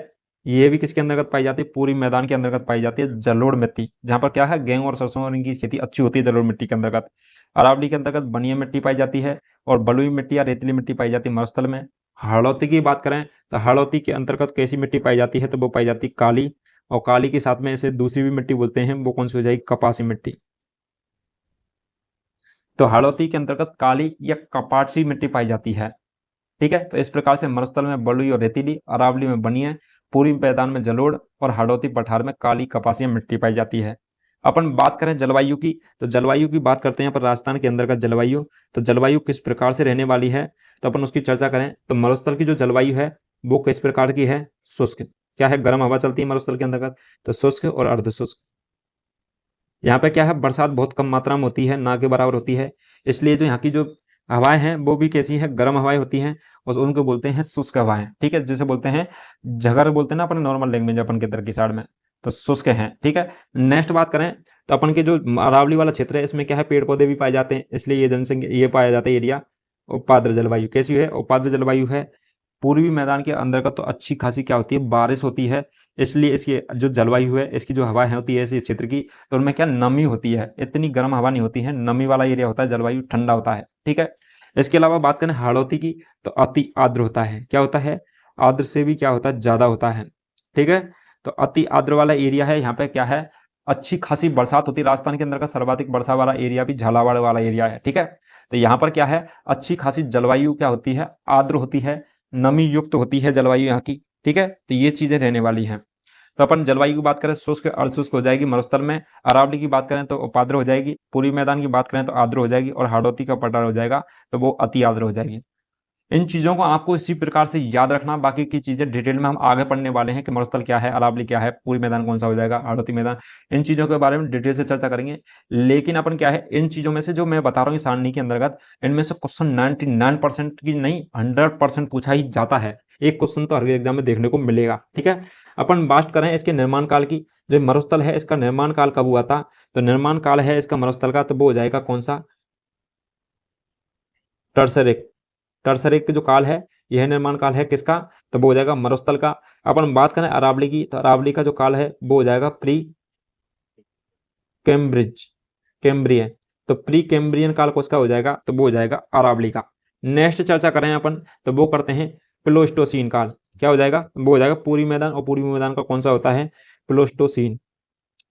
ये भी किसके अंतर्गत पाई जाती है, पूरी मैदान के अंतर्गत पाई जाती है जलोढ़ मिट्टी, जहाँ पर क्या है गेहूं और सरसों और इनकी खेती अच्छी होती है जलोढ़ मिट्टी के अंतर्गत। अरावली के अंतर्गत बनिया मिट्टी पाई जाती है, और बलुई मिट्टी या रेतीली मिट्टी पाई जाती है मरुस्थल में। हाड़ौती की बात करें तो हाड़ौती के अंतर्गत कैसी मिट्टी पाई जाती है, तो वो पाई जाती है काली, और काली के साथ में इसे दूसरी भी मिट्टी बोलते हैं, वो कौन सी हो जाएगी, कपासी मिट्टी। तो हाड़ौती के अंतर्गत काली या कपासी मिट्टी पाई जाती है, ठीक है। तो इस प्रकार से मरुस्थल में बलुई और रेतीली, अरावली में बनिया, पूर्वी मैदान में जलोढ़, और हाड़ौती पठार में काली कपासिया मिट्टी पाई जाती है। अपन बात करें जलवायु की, तो जलवायु की बात करते हैं यहाँ पर राजस्थान के अंदर का जलवायु। तो जलवायु किस प्रकार से रहने वाली है, तो अपन उसकी चर्चा करें तो मरुस्थल की जो जलवायु है वो किस प्रकार की है, शुष्क। क्या है, गर्म हवा चलती है मरुस्थल के अंतर्गत, तो शुष्क और अर्धशुष्क। यहाँ पे क्या है, बरसात बहुत कम मात्रा में होती है, ना के बराबर होती है, इसलिए जो यहाँ की जो हवाएं हैं वो भी कैसी हैं, गर्म हवाएं होती हैं, और उनको बोलते हैं शुष्क हवाएं, ठीक है। जिसे बोलते हैं झगर बोलते हैं ना अपन नॉर्मल लैंग्वेज अपन के इधर की साइड में, तो शुष्क हैं, ठीक है। नेक्स्ट बात करें तो अपन के जो अरावली वाला क्षेत्र है इसमें क्या है, पेड़ पौधे भी पाए जाते हैं, इसलिए ये जनसंख्या ये पाया जाता है एरिया। उपाद्र जलवायु कैसी है, उपाद्र जलवायु है। पूर्वी मैदान के अंदर का तो अच्छी खासी क्या होती है, बारिश होती है, इसलिए इसकी जो जलवायु है, इसकी जो हवा है होती है इस क्षेत्र की, तो उनमें क्या नमी होती है, इतनी गर्म हवा नहीं होती है, नमी वाला एरिया होता है, जलवायु ठंडा होता है, ठीक है। इसके अलावा बात करें हाड़ौती की, तो अति आर्द्र होता है, क्या होता है, आर्द्र से भी क्या होता है, ज्यादा होता है, ठीक है। तो अति आर्द्र वाला एरिया है, यहाँ पे क्या है, अच्छी खासी बरसात होती है। राजस्थान के अंदर का सर्वाधिक वर्षा वाला एरिया भी झालावाड़ वाला एरिया है, ठीक है। तो यहाँ पर क्या है, अच्छी खासी जलवायु क्या होती है, आर्द्र होती है, नमी युक्त होती है जलवायु यहाँ की, ठीक है। तो ये चीजें रहने वाली हैं। तो अपन जलवायु की बात करें शुष्क अर्धशुष्क हो जाएगी मरुस्थल में, अरावली की बात करें तो उपाद्र हो जाएगी, पूर्वी मैदान की बात करें तो आर्द्र हो जाएगी, और हाड़ौती का पठार हो जाएगा तो वो अति आर्द्र हो जाएगी। इन चीज़ों को आपको इसी प्रकार से याद रखना, बाकी की चीज़ें डिटेल में हम आगे पढ़ने वाले हैं कि मरुस्थल क्या है, अरावली क्या है, पूरी मैदान कौन सा हो जाएगा, हाड़ौती मैदान, इन चीज़ों के बारे में डिटेल से चर्चा करेंगे। लेकिन अपन क्या है, इन चीज़ों में से जो मैं बता रहा हूँ इस सारणी के अंतर्गत, इनमें से क्वेश्चन 99% की नहीं 100% पूछा ही जाता है। एक क्वेश्चन तो हर एग्जाम में देखने को मिलेगा, ठीक है। अपन बात करें इसके निर्माण काल की, जो मरुस्थल है इसका निर्माण काल कब हुआ था, तो निर्माण काल है इसका मरुस्थल का, तो वो हो जाएगा कौन सा, टर्सरिक। टर्सरिक जो काल है यह निर्माण काल है किसका, तो वो हो जाएगा मरुस्थल का। अपन बात करें अरावली की, तो अरावली का जो काल है वो हो जाएगा प्री कैम्ब्रिज, कैम्ब्रियन। तो प्री कैम्ब्रियन काल किसका हो जाएगा, तो वो हो जाएगा अरावली का। नेक्स्ट चर्चा करें अपन तो वो करते हैं प्लोस्टोसीन काल, क्या हो जाएगा, वो हो जाएगा पूरी मैदान, और पूरी मैदान का कौन सा होता है, प्लोस्टोसीन,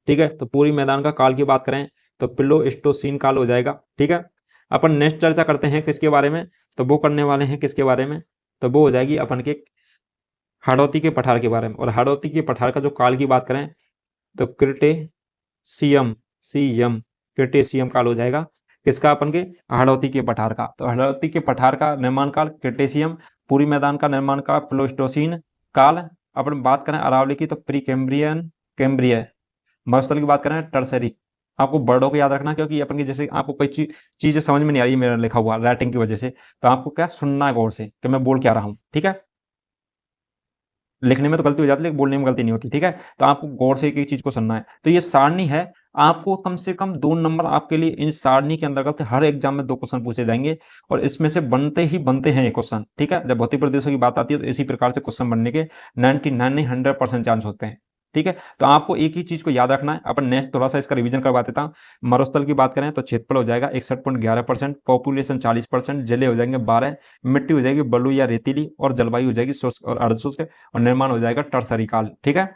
ठीक है। तो पूरी मैदान का काल की बात करें तो प्लोस्टोसीन काल हो जाएगा, ठीक है। अपन नेक्स्ट चर्चा करते हैं किसके बारे में, तो वो करने वाले हैं किसके बारे में, तो वो हो जाएगी अपन के हाड़ौती के पठार के बारे में। और हाड़ौती के पठार का जो काल की बात करें तो क्रिटेशियम, सीएम, क्रिटेशियम काल हो जाएगा किसका, अपन के हाड़ौती के पठार का। तो हाड़ौती के पठार का निर्माण काल क्रिटेशियम, पूरी मैदान का निर्माण काल प्लोस्टोसीन काल। अपन बात करें अरावली की तो प्री कैम्ब्रियन, कैम्ब्रिय। मरुस्थल की बात करें टर्सरी। आपको वर्डों को याद रखना, क्योंकि अपन की जैसे आपको कोई चीजें समझ में नहीं आ रही मेरा लिखा हुआ राइटिंग की वजह से, तो आपको क्या सुनना है गौर से कि मैं बोल क्या रहा हूँ, ठीक है। लिखने में तो गलती हो जाती है लेकिन बोलने में गलती नहीं होती, ठीक है। तो आपको गौर से एक एक चीज को सुनना है। तो ये सारणी है, आपको कम से कम 2 नंबर आपके लिए इन सारणी के अंतर्गत हर एग्जाम में 2 क्वेश्चन पूछे जाएंगे, और इसमें से बनते ही बनते हैं ये क्वेश्चन, ठीक है। जब भौतिक प्रदेशों की बात आती है तो इसी प्रकार से क्वेश्चन बनने के 99 नहीं 100% चांस होते हैं, ठीक है। तो आपको एक ही चीज को याद रखना है। अपन नेक्स्ट थोड़ा सा इसका रिवीजन करवा देता हूँ। मरुस्थल की बात करें तो क्षेत्रफल हो जाएगा 61.11%, पॉपुलेशन 40%, जिले हो जाएंगे 12, मिट्टी हो जाएगी बलुई या रेतीली, और जलवायु हो जाएगी शुष्क और अर्धशुष्क, और निर्माण हो जाएगा टर्सरी काल, ठीक है।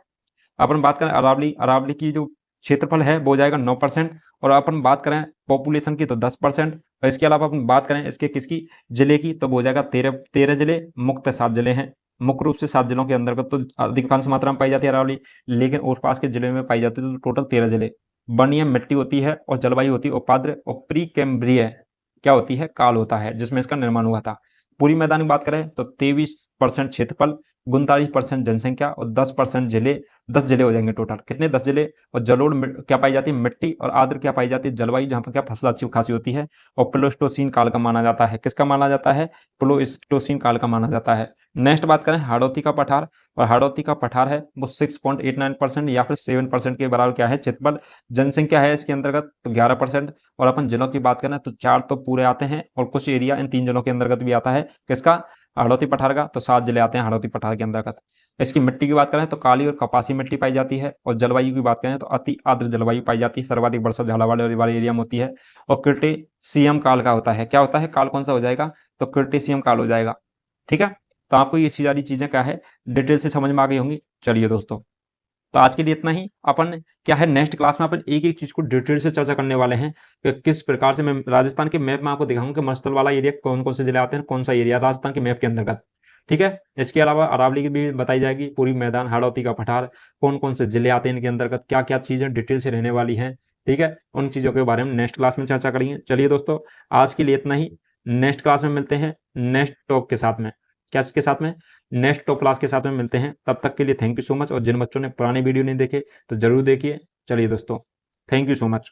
अपन बात करें अरावली, अरावली की जो क्षेत्रफल है वो हो जाएगा 9%, और अपन बात करें पॉपुलेशन की तो 10%, और इसके अलावा अपन बात करें इसके किसकी जिले की, तो वो हो जाएगा 13 जिले, मुक्त 7 जिले हैं, मुख्य रूप से 7 जिलों के अंतर्गत तो अधिकांश मात्रा में पाई जाती है अरावली, लेकिन और पास के जिले में पाई जाती है तो टोटल 13 जिले। वर्णीय मिट्टी होती है और जलवायु होती है उपाद्र और प्री कैम्ब्रिय क्या होती है, काल होता है, जिसमें इसका निर्माण हुआ था। पूरी मैदान की बात करें तो 23% क्षेत्रफल, 39% जनसंख्या और 10% जिले, 10 जिले हो जाएंगे टोटल। कितने? 10 जिले। और जलोढ़ क्या पाई जाती है? मिट्टी। और आर्द्र क्या पाई जाती है? जलवायु, जहाँ पर क्या फसल अच्छी खासी होती है। और प्लेस्टोसीन काल का माना जाता है। किसका माना जाता है? प्लेस्टोसीन काल का माना जाता है। नेक्स्ट बात करें हाड़ौती का पठार, और हाड़ौती का पठार है वो 6.89% या फिर 7% के बराबर क्या है क्षेत्रफल। जनसंख्या है इसके अंतर्गत तो 11%। और अपन जिलों की बात करें तो 4 तो पूरे आते हैं और कुछ एरिया इन 3 जिलों के अंतर्गत भी आता है। किसका? हाड़ौती पठार का। तो 7 जिले आते हैं हाड़ौती पठार के अंतर्गत। इसकी मिट्टी की बात करें तो काली और कपासी मिट्टी पाई जाती है। और जलवायु की बात करें तो अति आर्द्र जलवायु पाई जाती है, सर्वाधिक वर्षा झालावाड़ वाले एरिया में होती है। और क्रिटेशियम काल का होता है। क्या होता है? काल कौन सा हो जाएगा? तो क्रिटेशियम काल हो जाएगा। ठीक है, तो आपको ये सारी चीजें क्या है डिटेल से समझ में आ गई होंगी। चलिए दोस्तों, तो आज के लिए इतना ही। अपन क्या है नेक्स्ट क्लास में अपन एक एक चीज को डिटेल से चर्चा करने वाले हैं कि किस प्रकार से। मैं राजस्थान के मैप में आपको दिखाऊंगा कि मरुस्थल वाला एरिया कौन कौन से जिले आते हैं, कौन सा एरिया राजस्थान के मैप के अंतर्गत। ठीक है, इसके अलावा अरावली की भी बताई जाएगी, पूरी मैदान, हाड़ौती का पठार, कौन कौन से जिले आते हैं इनके अंतर्गत, क्या क्या चीजें डिटेल से रहने वाली हैं। ठीक है, उन चीजों के बारे में नेक्स्ट क्लास में चर्चा करेंगे। चलिए दोस्तों, आज के लिए इतना ही। नेक्स्ट क्लास में मिलते हैं नेक्स्ट टॉप के साथ में। क्या इसके साथ में? नेक्स्ट टॉप क्लास के साथ में मिलते हैं। तब तक के लिए थैंक यू सो मच। और जिन बच्चों ने पुराने वीडियो नहीं देखे तो जरूर देखिए। चलिए दोस्तों, थैंक यू सो मच।